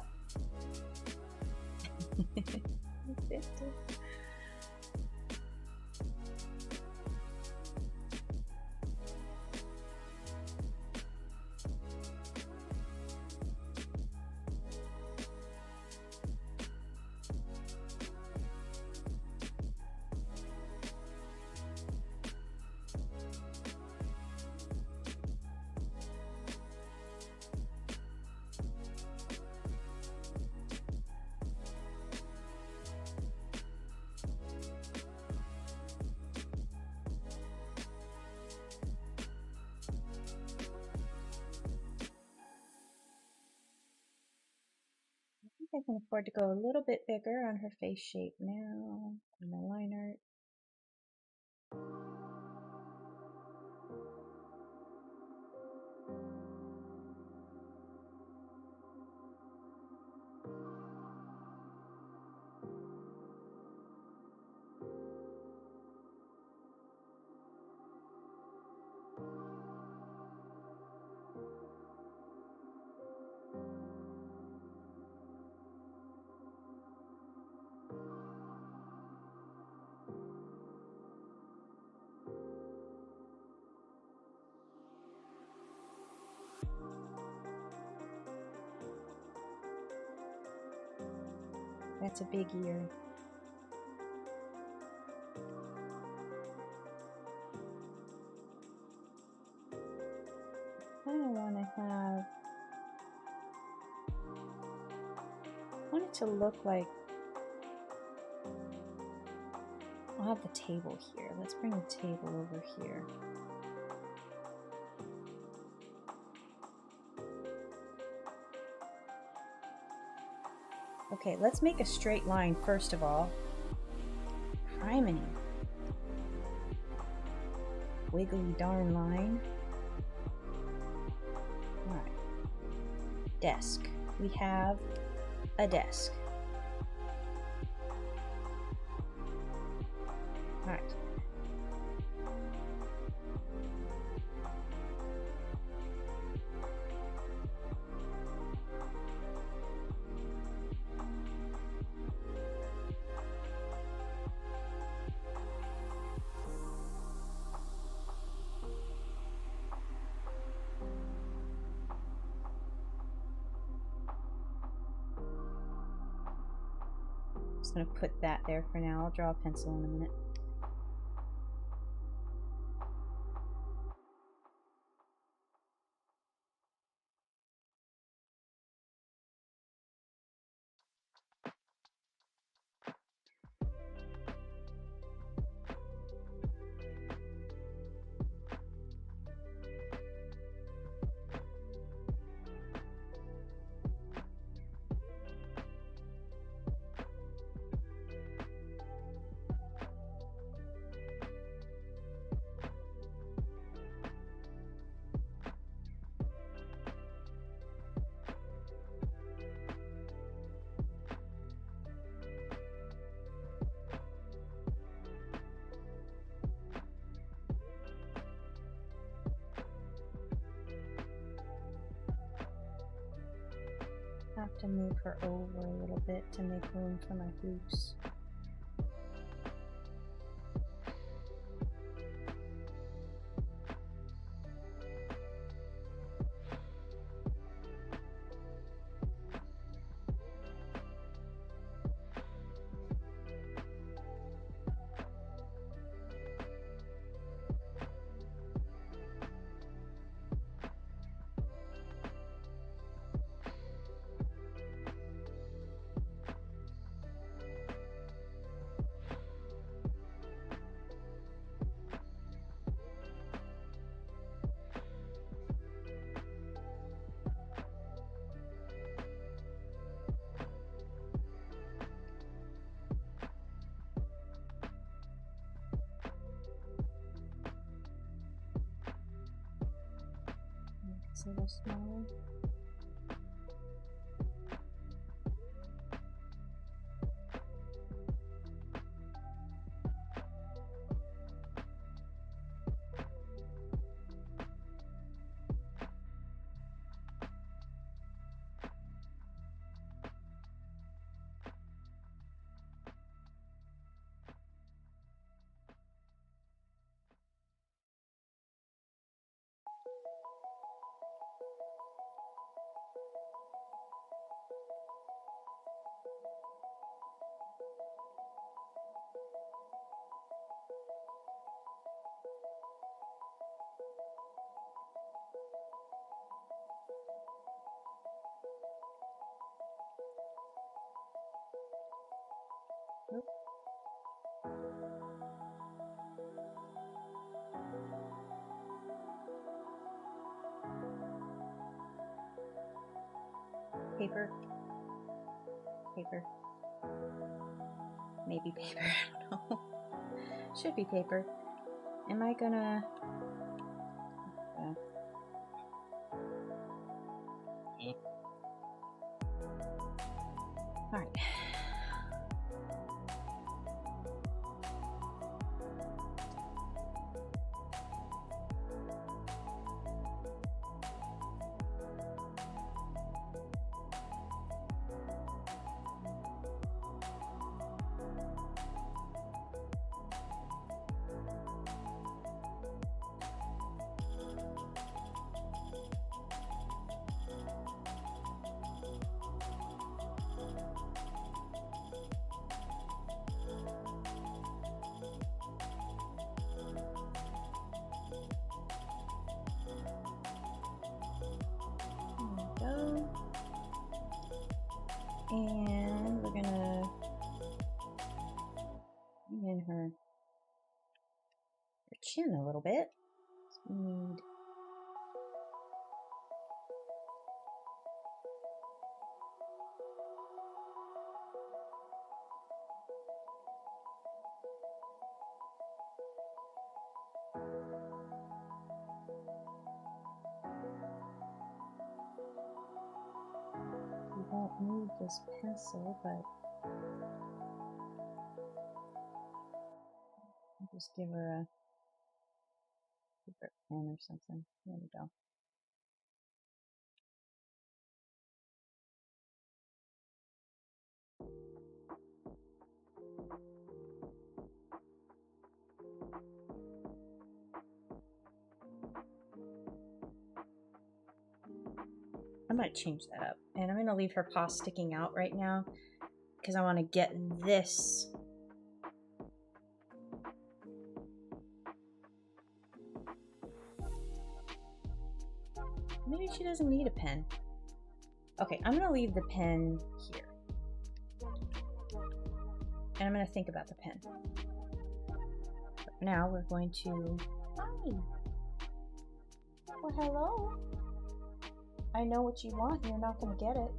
I can afford to go a little bit bigger on her face shape now. On my line art. That's a big ear. I kind of want it to look like, I'll have the table here. Let's bring the table over here. Okay, let's make a straight line first of all. Criminy. Wiggly darn line. Alright. Desk. We have a desk. Alright. Just going to put that there for now. I'll draw a pencil in a minute. have to move her over a little bit to make room for my hoops. It's a little smaller. Nope. Paper. Paper. Maybe paper, I don't know. Should be paper. Am I gonna... Alright. And we're gonna bring in her chin a little bit. So we need we won't need this pencil, but I'll just give her a paper pen or something. There we go. I might change that up, and I'm going to leave her paw sticking out right now because I want to get this. Maybe she doesn't need a pen. Okay, I'm going to leave the pen here. And I'm going to think about the pen. But now we're going to... Hi! Well, hello! I know what you want, and you're not going to get it.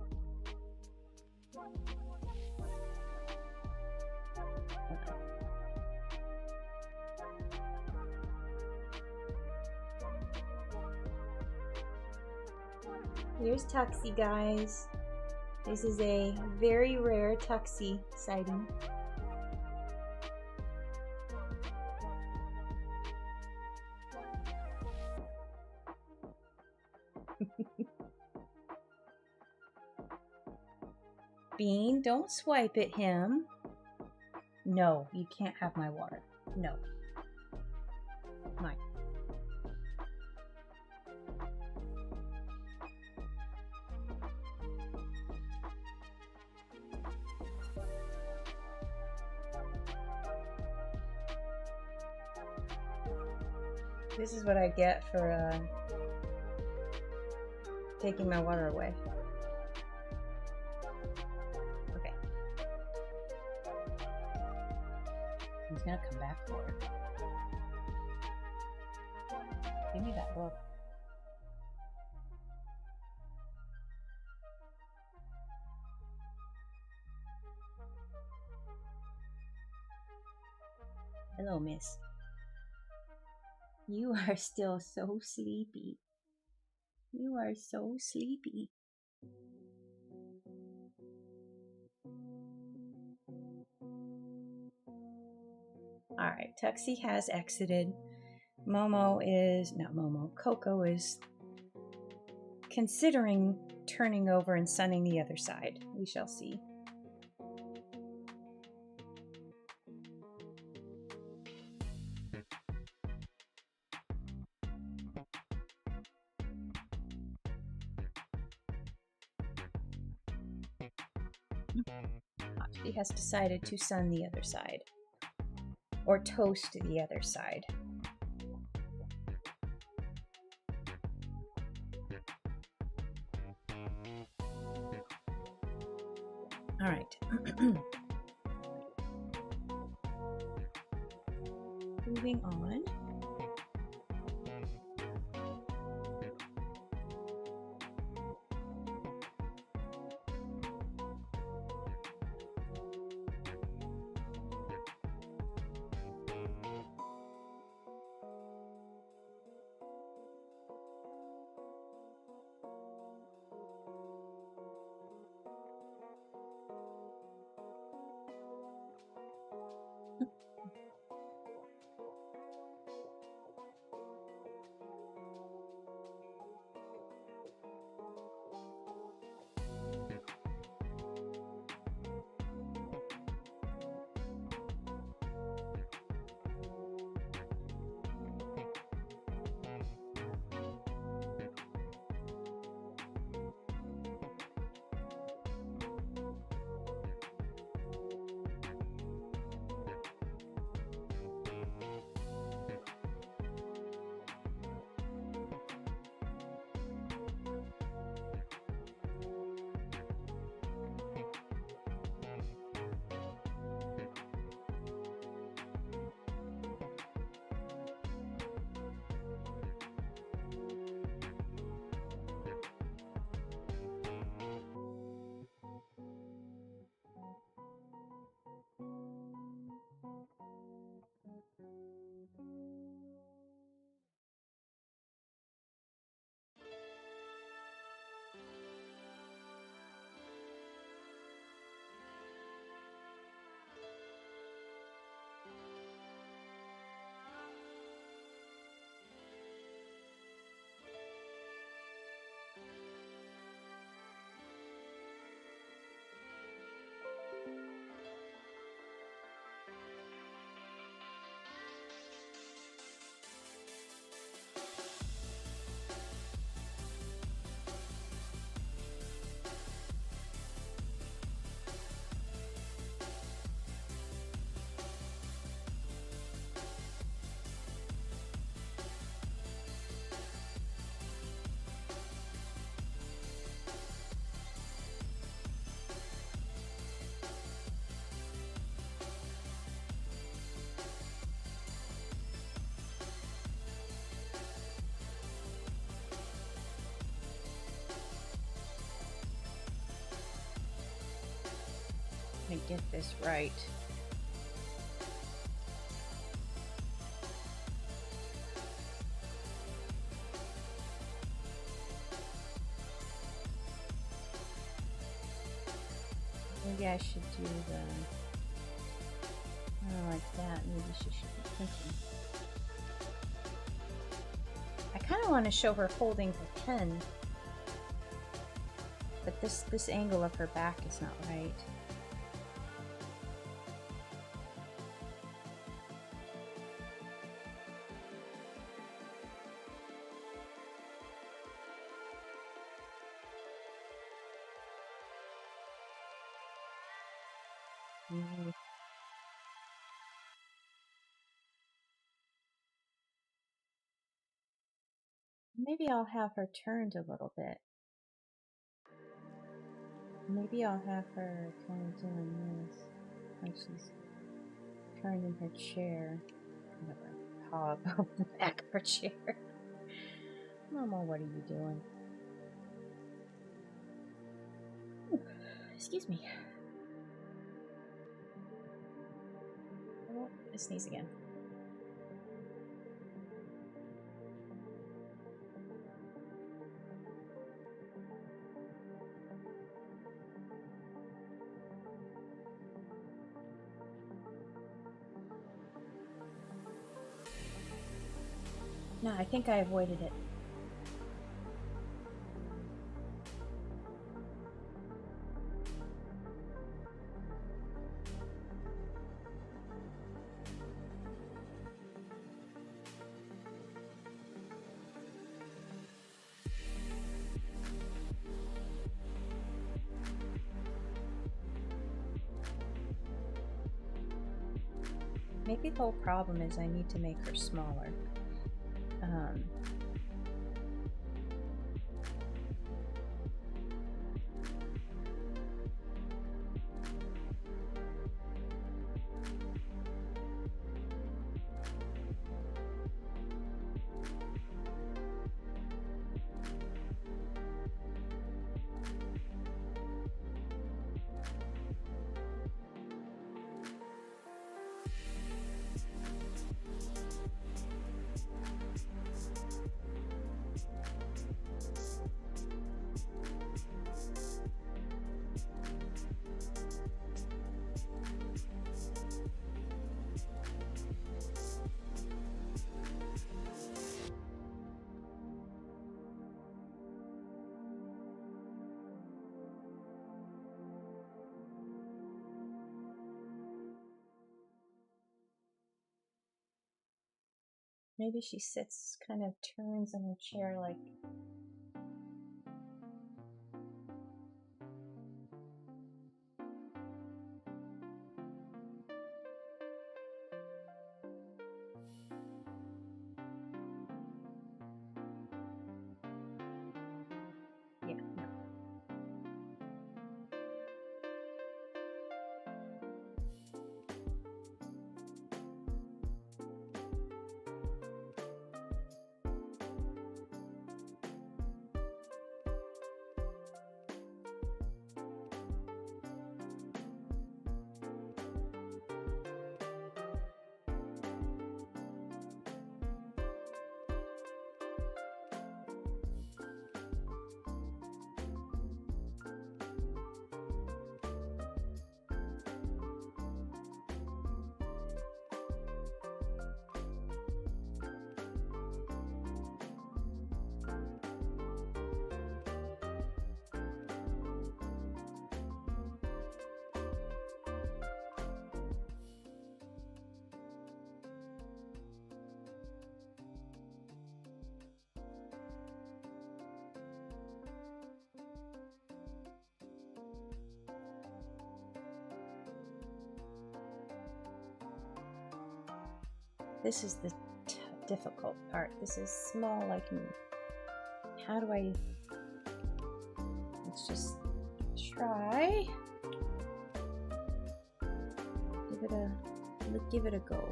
Okay. Here's Tuxie, guys. This is a very rare Tuxie sighting. Bean, don't swipe at him. No, you can't have my water. No. Mine. This is what I get for taking my water away. Okay. He's gonna come back for it. Give me that book. Hello, miss. You are still so sleepy. You are so sleepy. Alright, Tuxie has exited. Coco is considering turning over and sunning the other side. We shall see. She has decided to sun the other side, or toast the other side. All right. Moving on. Get this right. Maybe I should do the like that. Maybe she should be thinking. I kind of want to show her holding her pen, but this angle of her back is not right. Maybe I'll have her turned a little bit. Maybe I'll have her kind of doing this, like she's turned in her chair. I'm gonna paw up the back of her chair. Mama, what are you doing? Ooh, excuse me. Oh, I sneeze again. No, I think I avoided it. Maybe the whole problem is I need to make her smaller. Maybe she sits, kind of turns in her chair like... Yeah, no. This is the difficult part. This is small like me. How do I... Let's just try. Give it a go.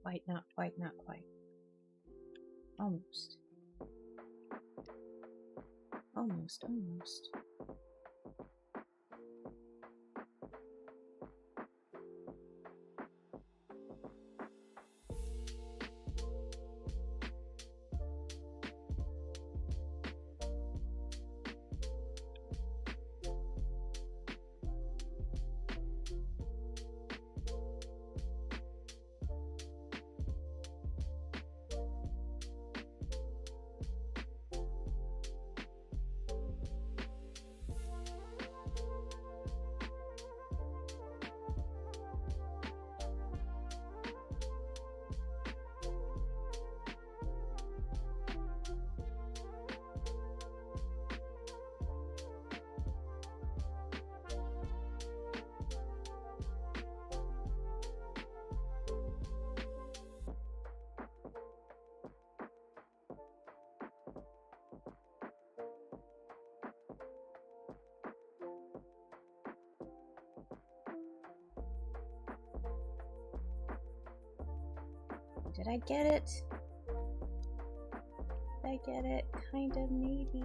quite, not quite, not quite. Almost. Almost, almost. Did I get it? Did I get it? Kind of, maybe.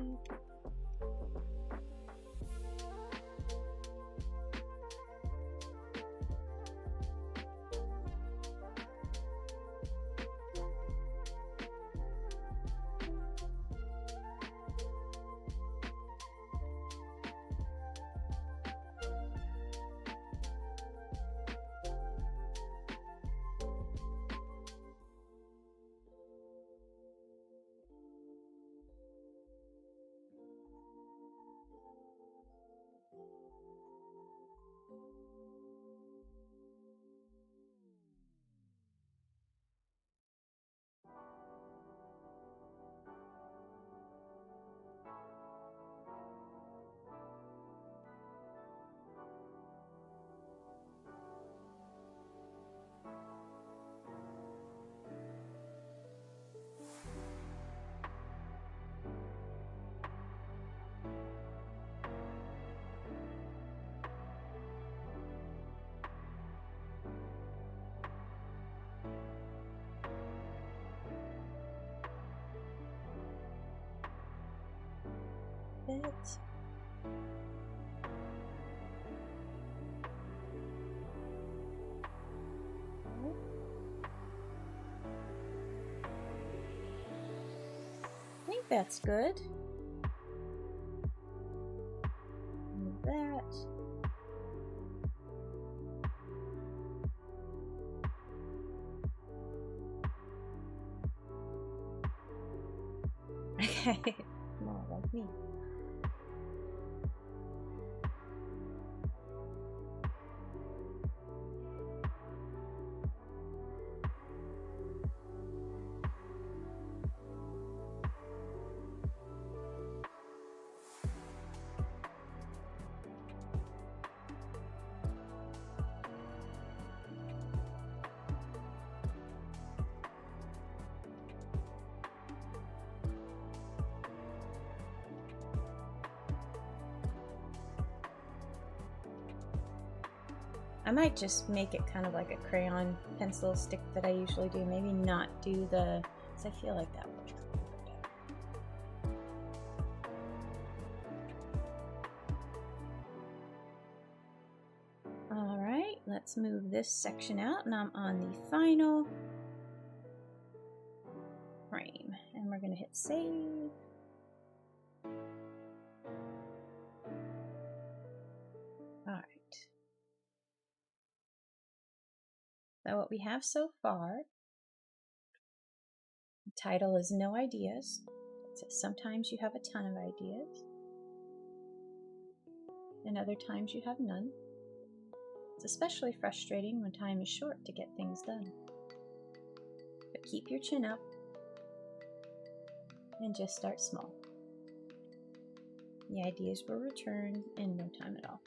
It. I think that's good. Move that. Okay, more like me. I might just make it kind of like a crayon pencil stick that I usually do. Maybe not do the, because I feel like that works a little bit better. All right, let's move this section out, and I'm on the final frame, and we're going to hit save. All right. So what we have so far, the title is No Ideas. It says sometimes you have a ton of ideas, and other times you have none. It's especially frustrating when time is short to get things done. But keep your chin up and just start small. The ideas will return in no time at all.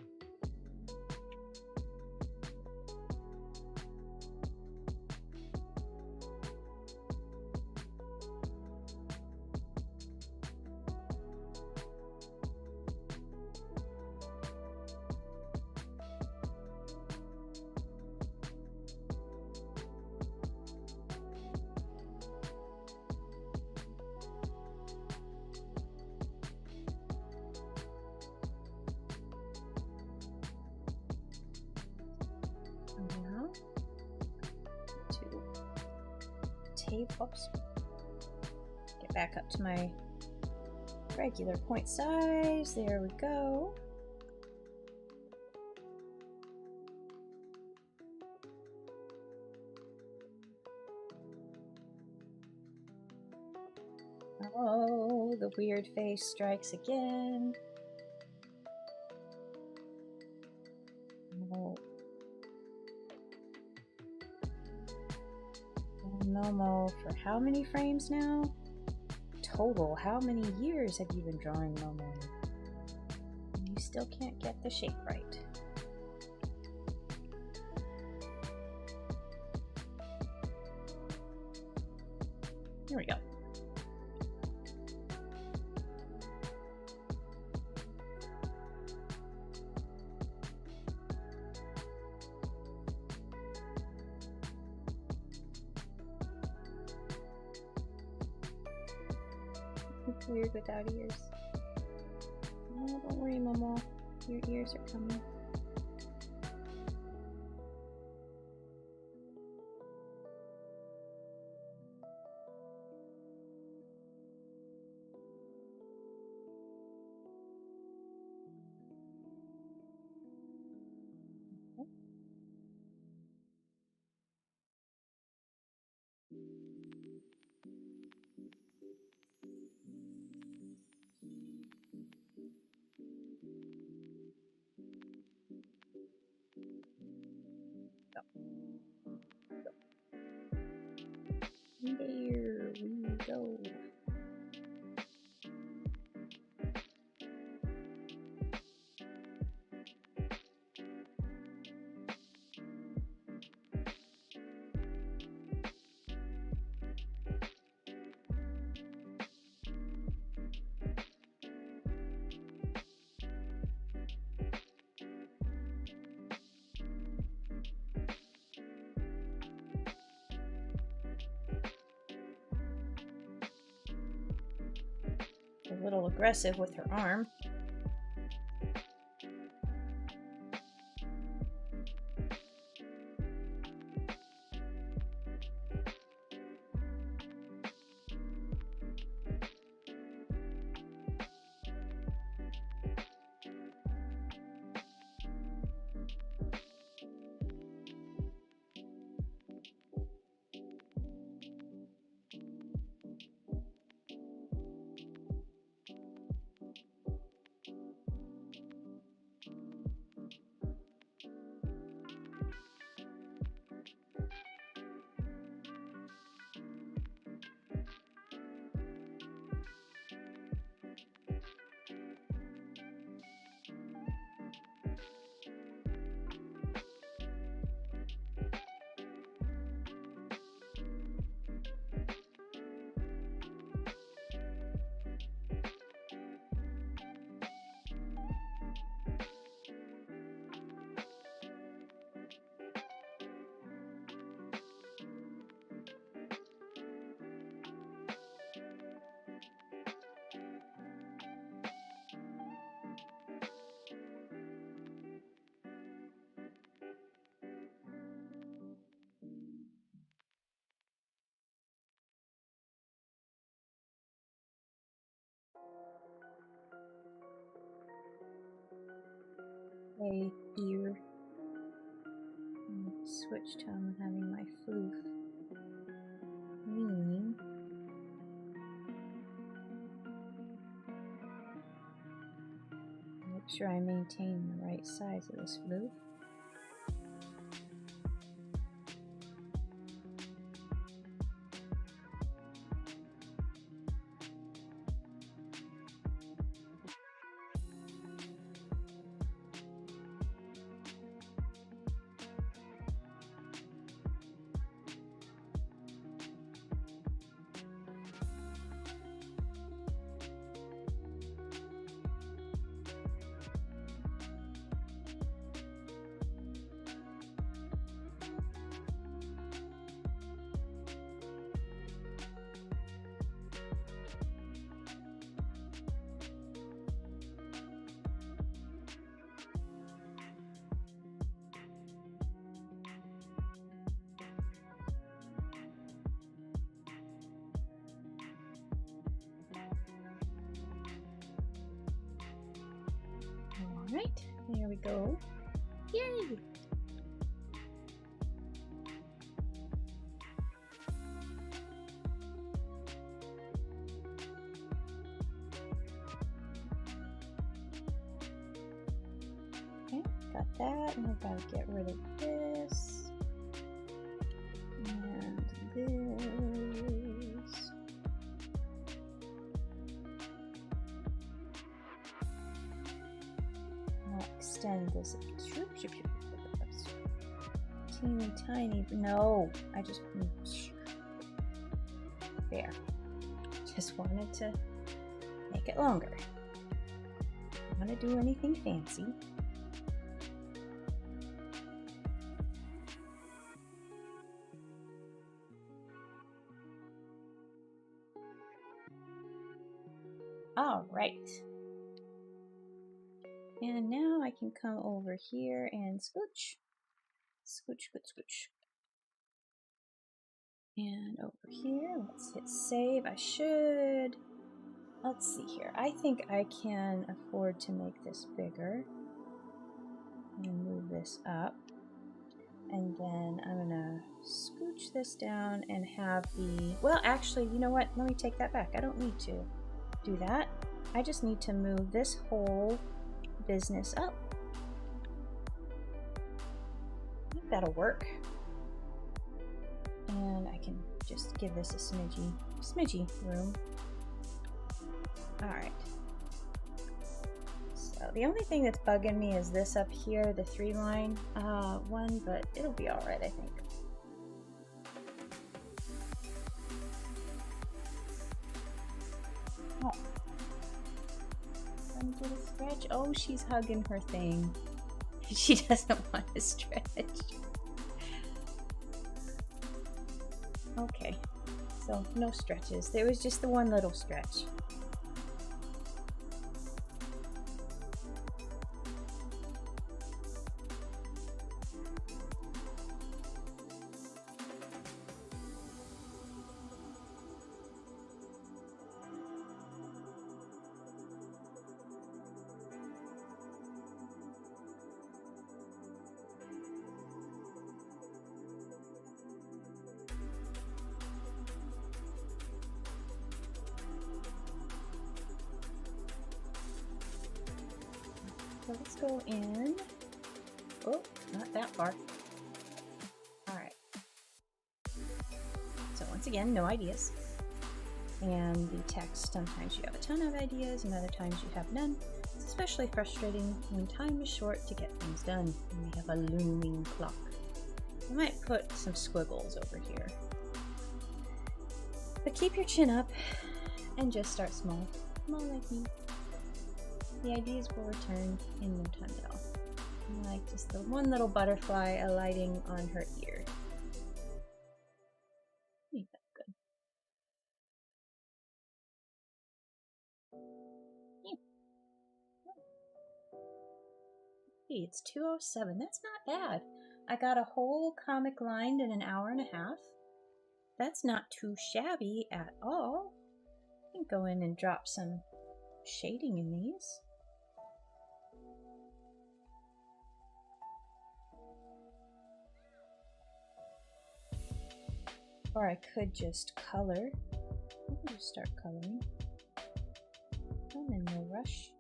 tape. Oops. Get back up to my regular point size. There we go. Oh, the weird face strikes again. Oh. Momo for how many frames now? Total, how many years have you been drawing Momo? You still can't get the shape right. Here we go. Weird without ears. Oh, don't worry, Momo. Your ears are coming. There we go. A little aggressive with her arm. A ear. Switch tone having my floof. Make sure I maintain the right size of this floof. Alright, there we go. Yay! Okay, got that, and I've got to get rid of this. And this. I'll extend this teeny tiny. No, I just there. Just wanted to make it longer. Don't want to do anything fancy. All right. And now I can come over here and scooch. Scooch, scooch, scooch. And over here, let's hit save. I should. Let's see here. I think I can afford to make this bigger. And move this up. And then I'm gonna scooch this down and have the, well, actually, you know what? Let me take that back. I don't need to do that. I just need to move this whole business up. I think that'll work. And I can just give this a smidgy room. All right. So the only thing that's bugging me is this up here, the 3-line one, but it'll be all right, I think. Oh. Let me get a stretch. Oh, she's hugging her thing. She doesn't want to stretch. Okay, so no stretches. There was just the one little stretch. So let's go in. Oh, not that far. All right. So once again, no ideas. And the text, sometimes you have a ton of ideas and other times you have none. It's especially frustrating when time is short to get things done and we have a looming clock. I might put some squiggles over here. But keep your chin up and just start small. Small like me. The ideas will return in no time at all. Like just the one little butterfly alighting on her ear. I think that's good. Yeah. Hey, it's 2:07. That's not bad. I got a whole comic lined in an hour and a half. That's not too shabby at all. I can go in and drop some shading in these. Or I could just color. I can just start coloring. I'm in no rush.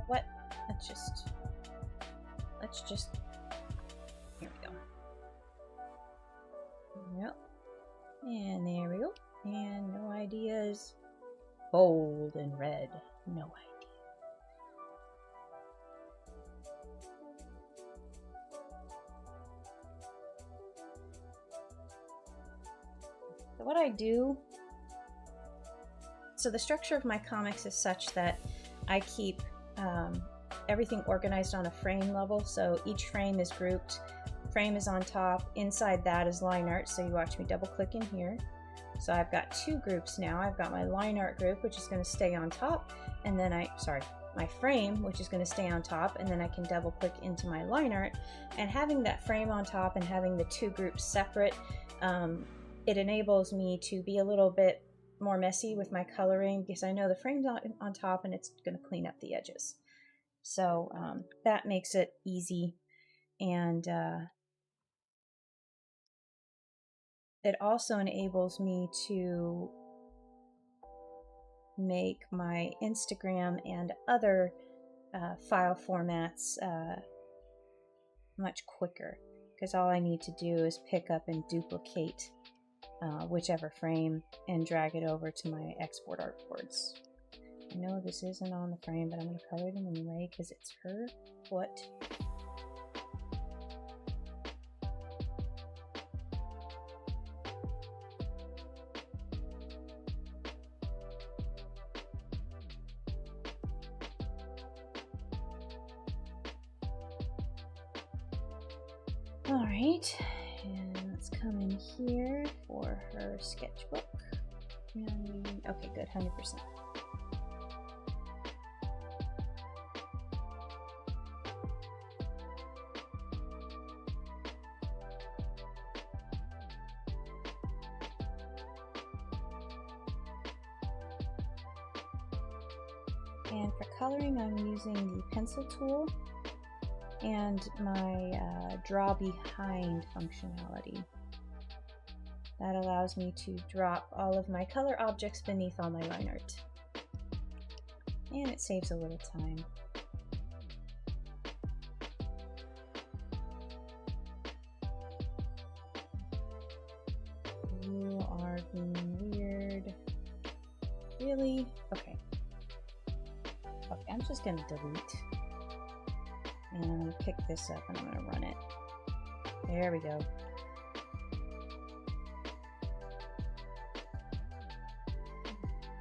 What? Let's just, here we go. Yep. And there we go. And no ideas. Bold and red. No idea. So what I do So the structure of my comics is such that I keep everything organized on a frame level. So each frame is grouped. Frame is on top. Inside that is line art. So you watch me double click in here. So I've got two groups now. I've got my line art group, which is going to stay on top, and then my frame, which is going to stay on top, and then I can double click into my line art. And having that frame on top and having the two groups separate, it enables me to be a little bit more messy with my coloring, because I know the frame's on top and it's going to clean up the edges. So that makes it easy, and it also enables me to make my Instagram and other file formats much quicker, because all I need to do is pick up and duplicate whichever frame and drag it over to my export artboards. I know this isn't on the frame, but I'm going to color them anyway because it's her foot. Alright, and let's come in here for her sketchbook. And, okay, good, 100%. And for coloring, I'm using the pencil tool and my draw behind functionality. That allows me to drop all of my color objects beneath all my line art. And it saves a little time. You are being weird. Really? Okay. Okay, I'm just gonna delete. And I'm going to pick this up and I'm going to run it. There we go.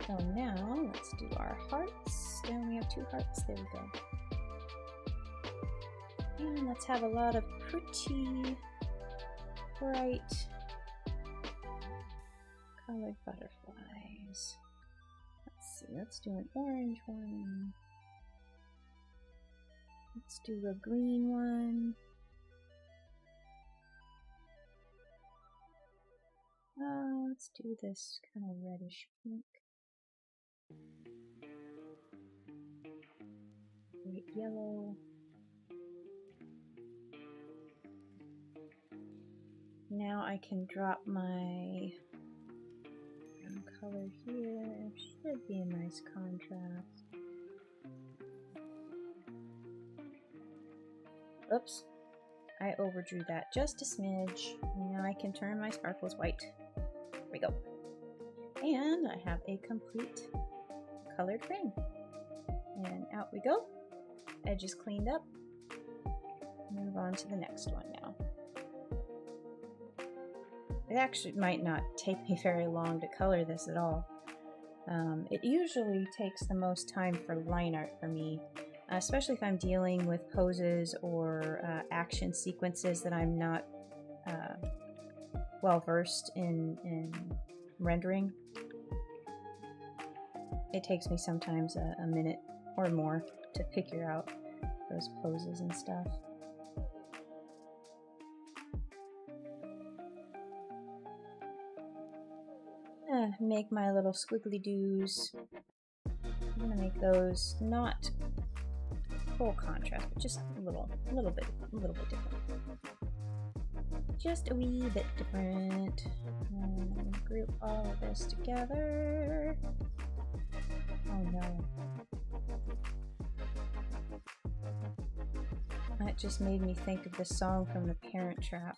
So now let's do our hearts. And we have 2 hearts. There we go. And let's have a lot of pretty, bright, colored butterflies. Let's see. Let's do an orange one. Let's do a green one. Let's do this kind of reddish pink. Bright yellow. Now I can drop my color here. Should be a nice contrast. Oops, I overdrew that just a smidge. Now I can turn my sparkles white. There we go. And I have a complete colored frame. And out we go. Edges cleaned up. Move on to the next one now. It actually might not take me very long to color this at all. It usually takes the most time for line art for me. Especially if I'm dealing with poses or action sequences that I'm not well versed in rendering. It takes me sometimes a minute or more to figure out those poses and stuff. Make my little squiggly doos. I'm gonna make those not full contrast, but just a little bit different. Just a wee bit different. And I'm gonna group all of this together. Oh no. That just made me think of the song from The Parent Trap.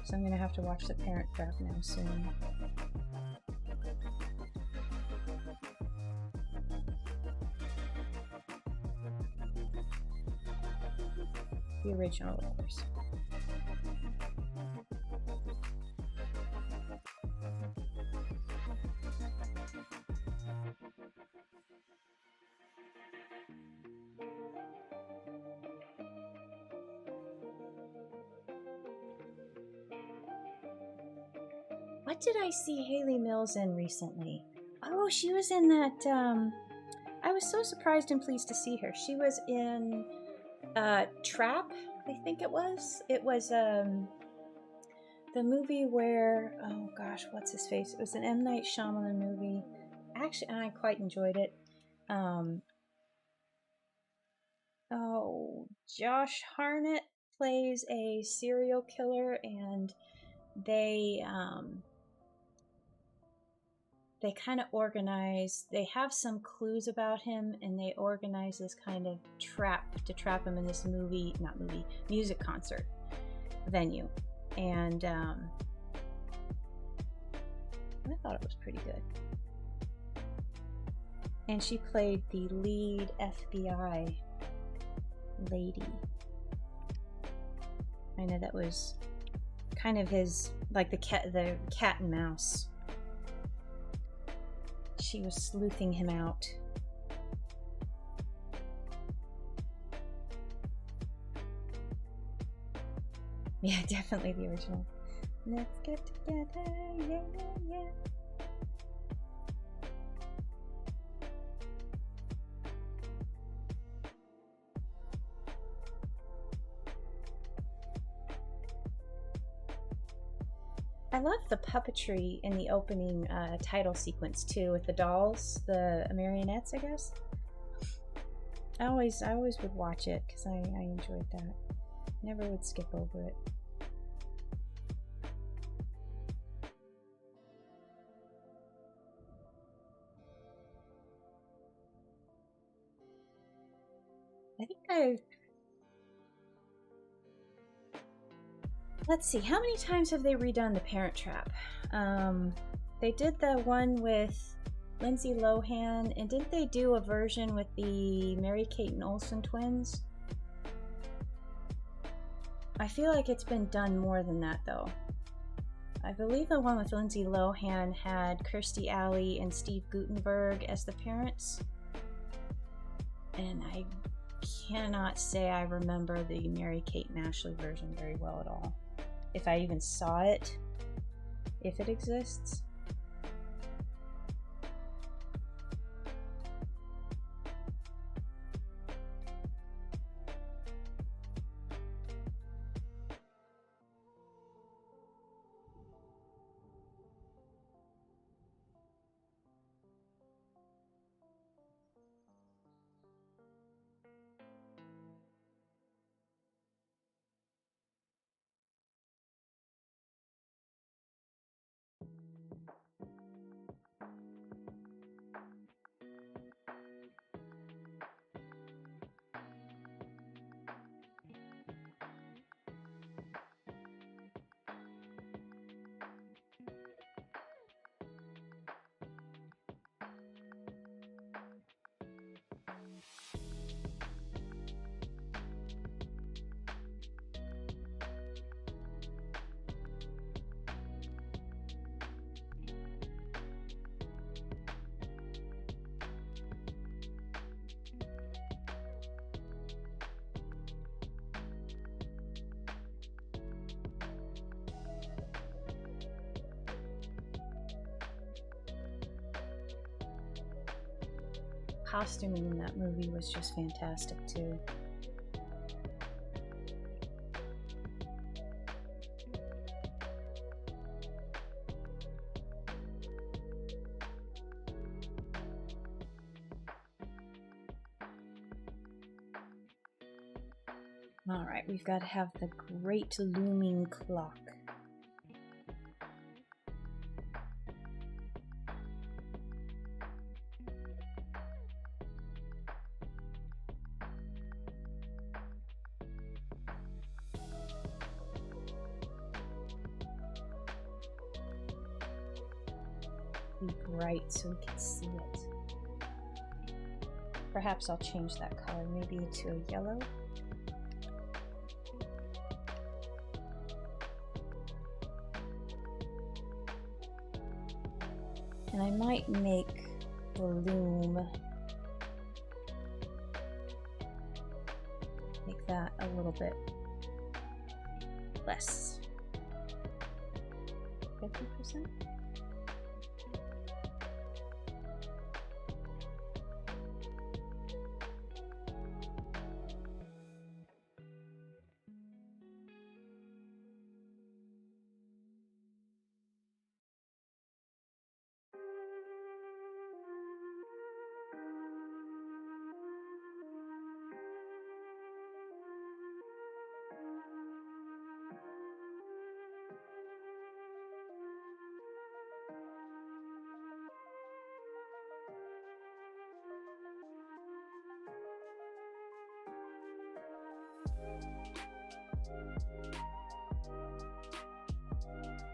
So I'm gonna have to watch The Parent Trap now soon. The original, of course. What did I see Haley Mills in recently? Oh, she was in that, I was so surprised and pleased to see her. She was in Trap, I think it was. It was the movie where, oh gosh, what's his face? It was an M. Night Shyamalan movie. Actually, I quite enjoyed it. Josh Hartnett plays a serial killer, and they kind of organize, they have some clues about him, and they organize this kind of trap to trap him in this music concert venue. And I thought it was pretty good. And she played the lead FBI lady. I know that was kind of his, like the cat and mouse. She was sleuthing him out. Yeah, definitely the original. Let's get together, yeah, yeah. I love the puppetry in the opening title sequence too, with the dolls, the marionettes, I guess. I always would watch it because I enjoyed that. Never would skip over it. I think let's see, how many times have they redone The Parent Trap? They did the one with Lindsay Lohan, and didn't they do a version with the Mary-Kate and Olsen twins? I feel like it's been done more than that, though. I believe the one with Lindsay Lohan had Kirstie Alley and Steve Guttenberg as the parents. And I cannot say I remember the Mary-Kate and Ashley version very well at all. If I even saw it, if it exists. Costuming in that movie was just fantastic too. All right, we've got to have the great looming clock. Be bright so we can see it. Perhaps I'll change that color, maybe to a yellow. And I might make the loom, make that a little bit less. 50%?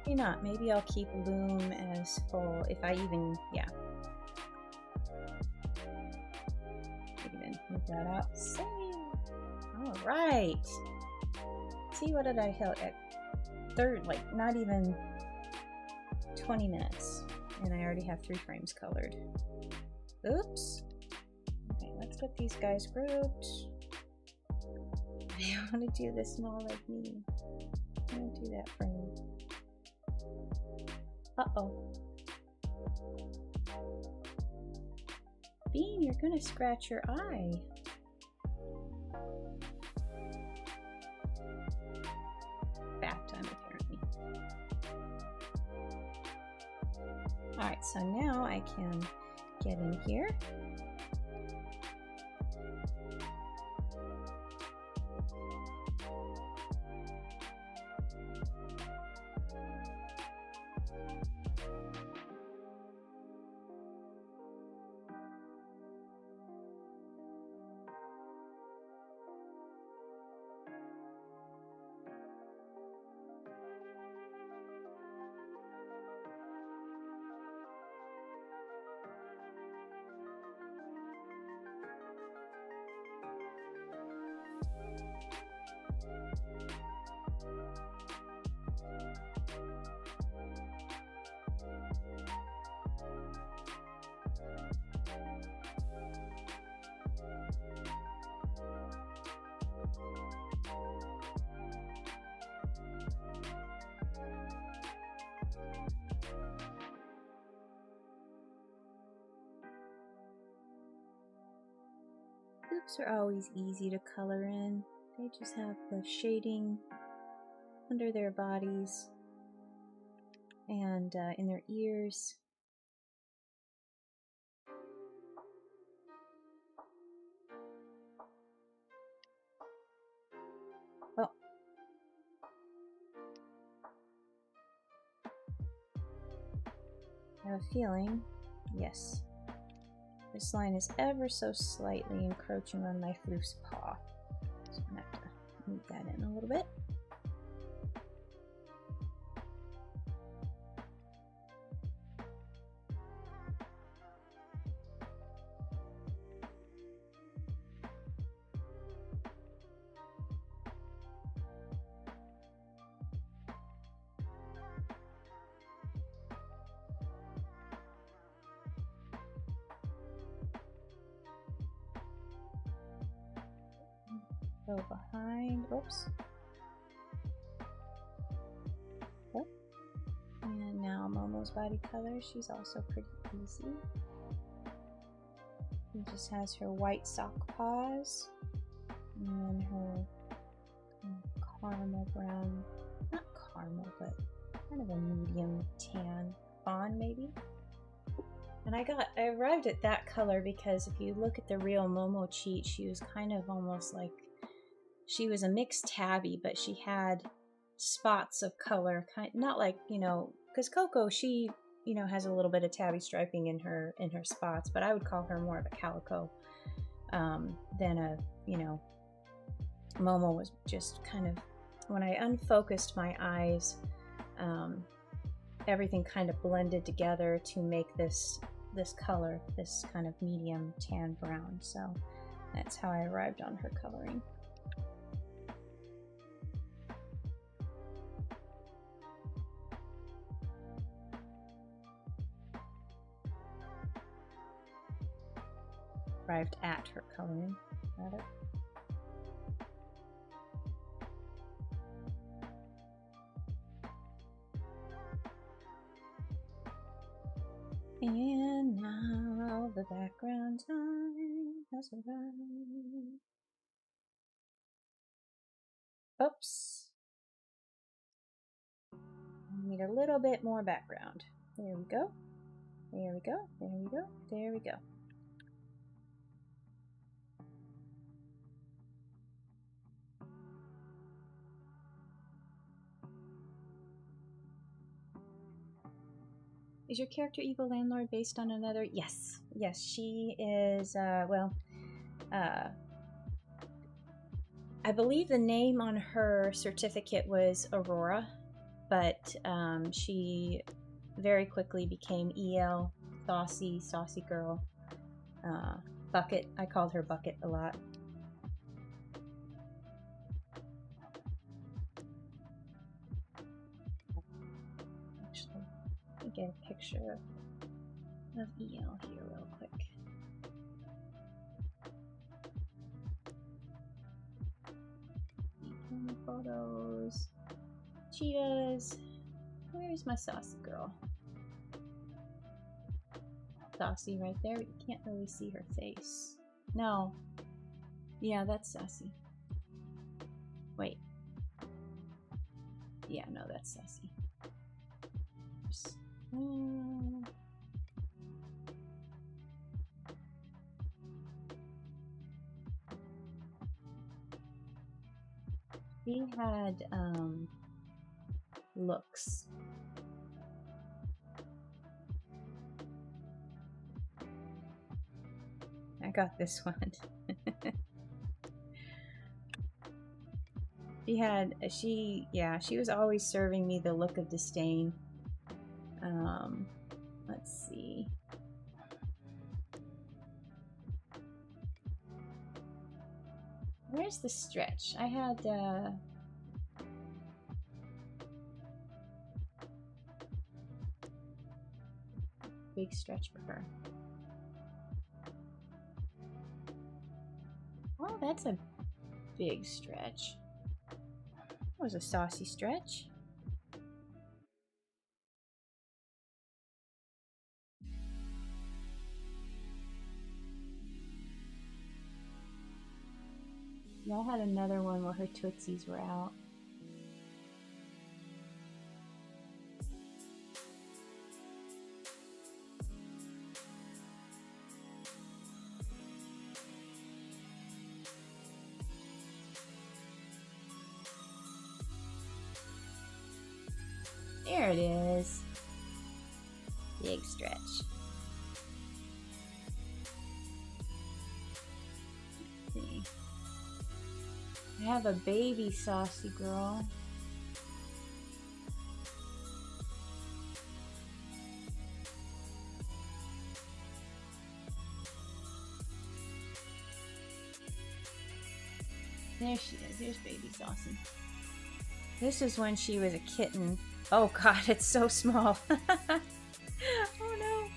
Maybe not. Maybe I'll keep loom as full if I even, yeah. Maybe then move that out. Save. All right. See, what did I hit at third? Like not even 20 minutes, and I already have 3 frames colored. Oops. Okay, let's get these guys grouped. I want to do the small like me. I'm gonna do that frame. Uh-oh. Bean, you're gonna scratch your eye. Bath time, apparently. Alright, so now I can get in here. Oops are always easy to color in. They just have the shading under their bodies and in their ears. Oh. I have a feeling, yes. This line is ever so slightly encroaching on my floof's paw. So I'm going to have to move that in a little bit. Go behind, oops. Oh. And now Momo's body color, she's also pretty easy. She just has her white sock paws and her caramel brown, not caramel, but kind of a medium tan fawn maybe. And I arrived at that color because if you look at the real Momo cheat, she was kind of almost like, she was a mixed tabby, but she had spots of color, not like, you know, because Coco, she, you know, has a little bit of tabby striping in her spots, but I would call her more of a calico than a, you know, Momo was just kind of, when I unfocused my eyes, everything kind of blended together to make this color, this kind of medium tan brown. So that's how I arrived on her coloring. Arrived at her coloring, rather. And now the background time has arrived. Oops. I need a little bit more background. There we go. There we go. There we go. There we go. Is your character Evil Landlord based on another? Yes. Yes, she is, well, I believe the name on her certificate was Aurora, but she very quickly became EL, saucy girl. Bucket, I called her Bucket a lot. Actually, let me get a picture of EL here real quick. Photos. Cheetahs. Where's my saucy girl? Saucy right there. You can't really see her face. No. Yeah, that's Sassy. Wait. Yeah, no, that's Sassy. He had looks. I got this one. She was always serving me the look of disdain. Let's see. Where's the stretch? I had big stretch for her. Oh, that's a big stretch. That was a saucy stretch. Yeah, I had another one where her tootsies were out. There it is. Big stretch. Let's see. I have a baby saucy girl. There she is. There's baby Saucy. This is when she was a kitten. Oh god, it's so small. Oh no.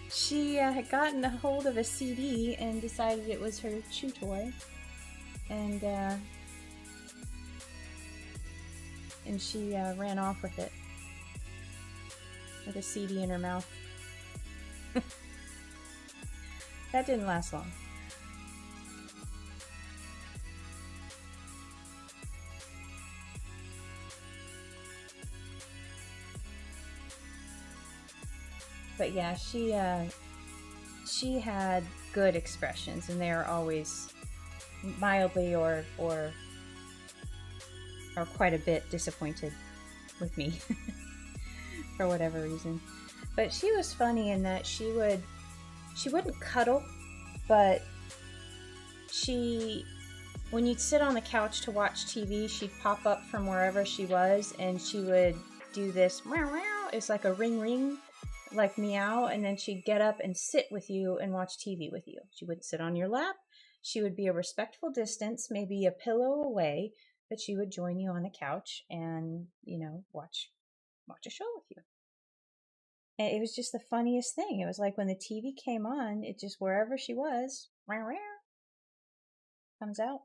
She had gotten a hold of a CD and decided it was her chew toy. And she ran off with it. With a CD in her mouth. That didn't last long. But yeah, she had good expressions, and they are always mildly or quite a bit disappointed with me for whatever reason. But she was funny in that she wouldn't cuddle, but when you'd sit on the couch to watch TV, she'd pop up from wherever she was, and she would do this meow meow. It's like a ring ring, like meow, and then she'd get up and sit with you and watch TV with you. She wouldn't sit on your lap. She would be a respectful distance, maybe a pillow away, but she would join you on the couch and, watch a show with you. And it was just the funniest thing. It was like when the TV came on, it just, wherever she was, comes out,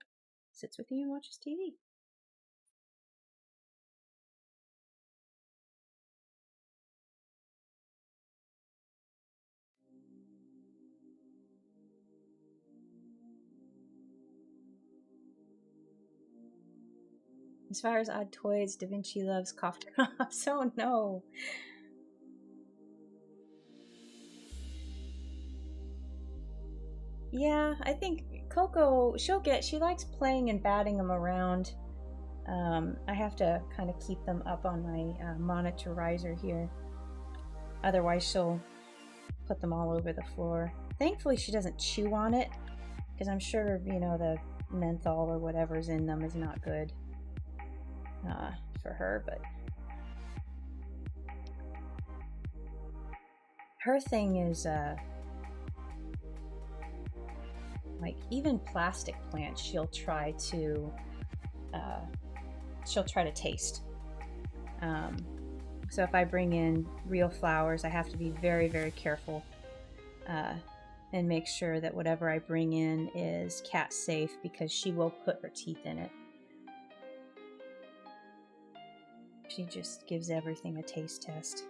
sits with you and watches TV. As far as odd toys, Da Vinci loves cough drops. Oh no. Yeah, I think Coco, she likes playing and batting them around. I have to kind of keep them up on my monitorizer here. Otherwise she'll put them all over the floor. Thankfully she doesn't chew on it, because I'm sure, you know, the menthol or whatever's in them is not good for her, but her thing is like even plastic plants she'll try to taste. So if I bring in real flowers, I have to be very, very careful and make sure that whatever I bring in is cat safe, because she will put her teeth in it. She just gives everything a taste test.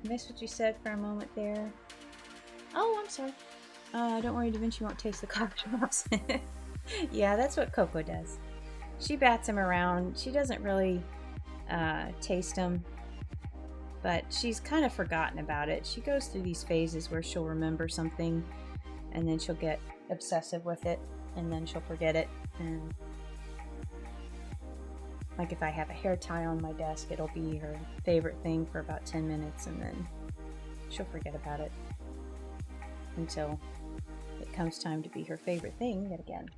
Missed what you said for a moment there. Oh, I'm sorry. Don't worry, Da Vinci won't taste the cough drops. Yeah, that's what Coco does. She bats them around. She doesn't really taste them, but she's kind of forgotten about it. She goes through these phases where she'll remember something, and then she'll get obsessive with it, and then she'll forget it. And like if I have a hair tie on my desk, it'll be her favorite thing for about 10 minutes, and then she'll forget about it until it comes time to be her favorite thing yet again.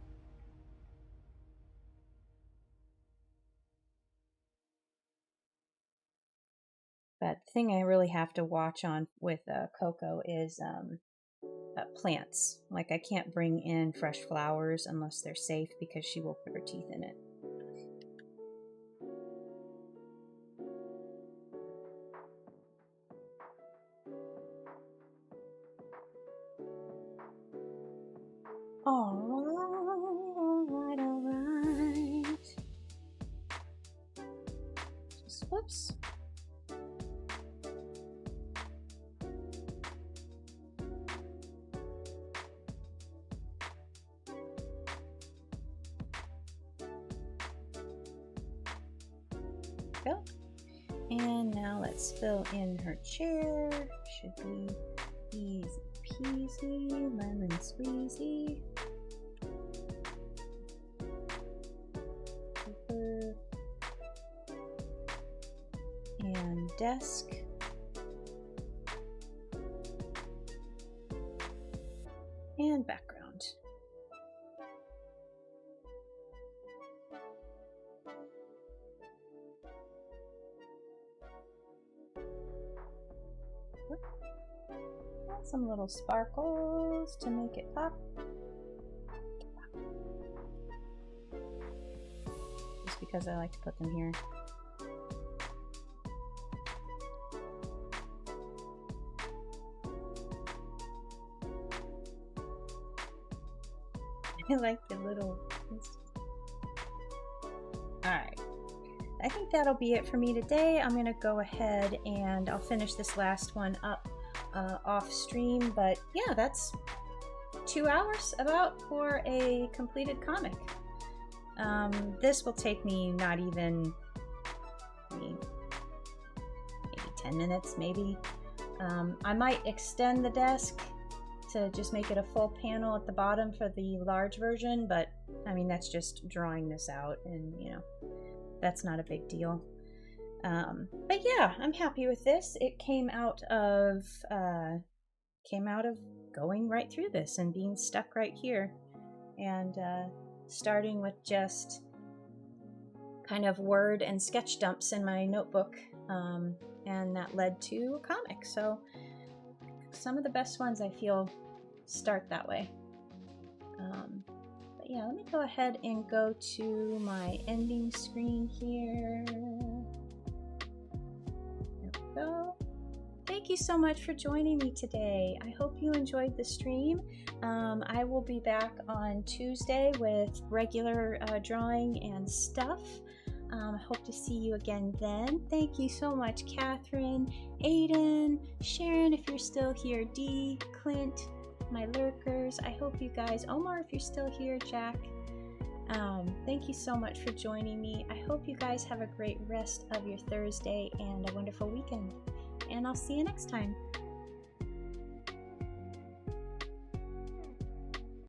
But the thing I really have to watch on with Coco is plants. Like I can't bring in fresh flowers unless they're safe, because she will put her teeth in it. Alright. Just whoops. Go. And now let's fill in her chair. Should be easy peasy, lemon squeezy. Paper. And desk. And background. Some little sparkles to make it pop. Just because I like to put them here. I like the little... Alright. I think that'll be it for me today. I'm going to go ahead and I'll finish this last one up off stream, but yeah, that's 2 hours about for a completed comic. This will take me not even maybe 10 minutes, maybe. I might extend the desk to just make it a full panel at the bottom for the large version, but I mean, that's just drawing this out, and you know, that's not a big deal. But yeah, I'm happy with this. It came out of going right through this and being stuck right here, and starting with just kind of word and sketch dumps in my notebook, and that led to a comic. So some of the best ones I feel start that way. But yeah, let me go ahead and go to my ending screen here. There we go. Thank you you so much for joining me today. I hope you enjoyed the stream. I will be back on Tuesday with regular drawing and stuff. I hope to see you again then. Thank you so much, Catherine, Aiden, Sharon, if you're still here, Dee, Clint, my lurkers. I hope you guys, Omar, if you're still here, Jack. Thank you so much for joining me. I hope you guys have a great rest of your Thursday and a wonderful weekend. And I'll see you next time.